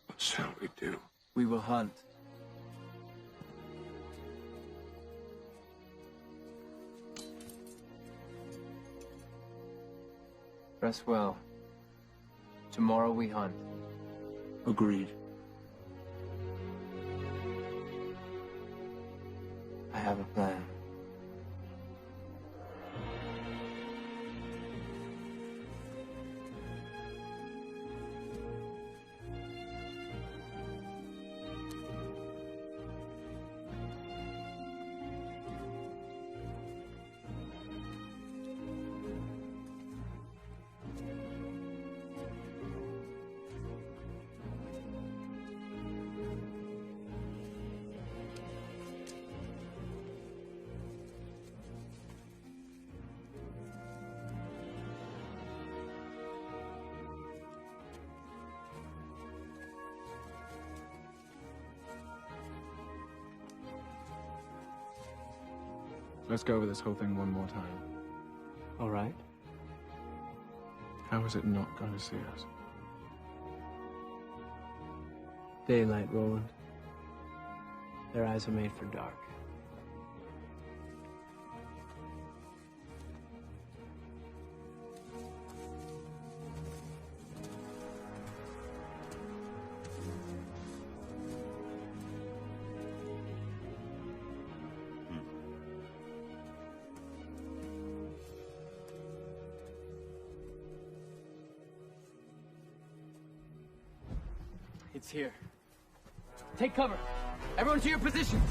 What shall we do? We will hunt. Rest well. Tomorrow we hunt. Agreed. I have a plan. Let's go over this whole thing one more time. All right. How is it not going to see us? Daylight, Roland. Their eyes are made for dark. It's here. Take cover. Everyone to your positions.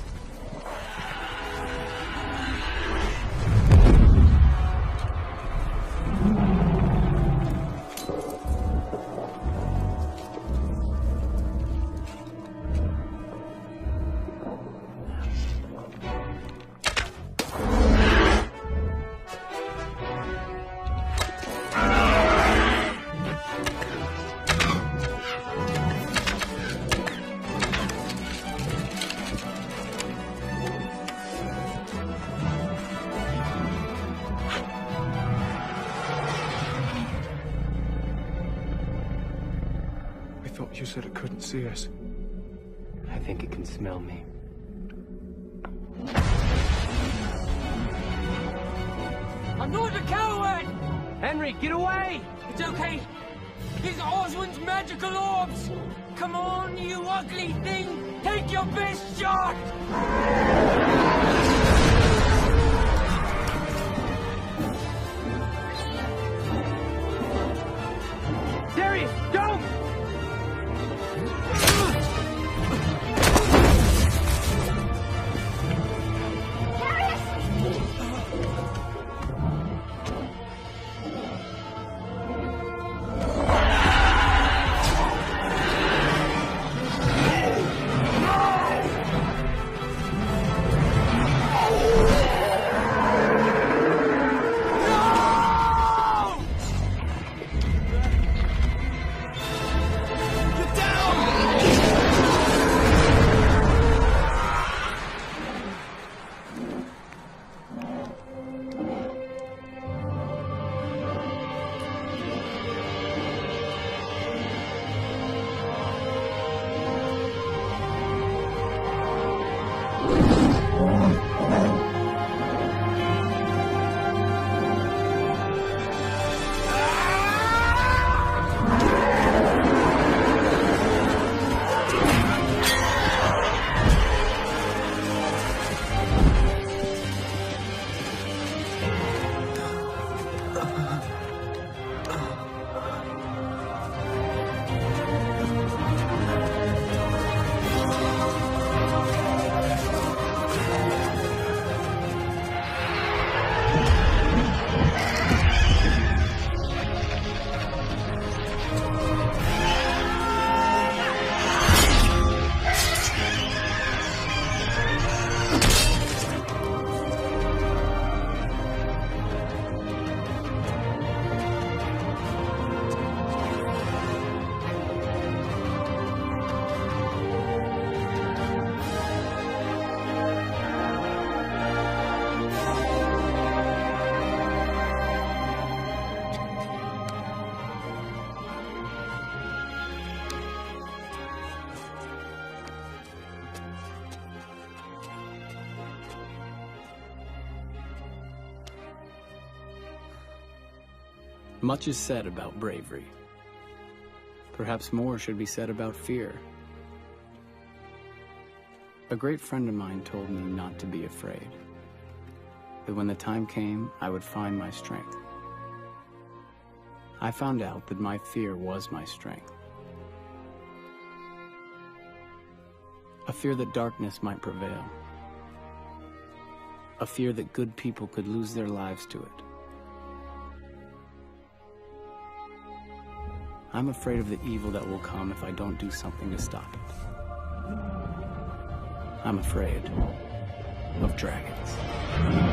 You said it couldn't see us. I think it can smell me. I'm not a coward! Henry, get away! It's okay. It's Oswald's magical orbs! Come on, you ugly thing! Take your best shot! Darius, don't! Much is said about bravery. Perhaps more should be said about fear. A great friend of mine told me not to be afraid, that when the time came, I would find my strength. I found out that my fear was my strength. A fear that darkness might prevail. A fear that good people could lose their lives to it. I'm afraid of the evil that will come if I don't do something to stop it. I'm afraid of dragons.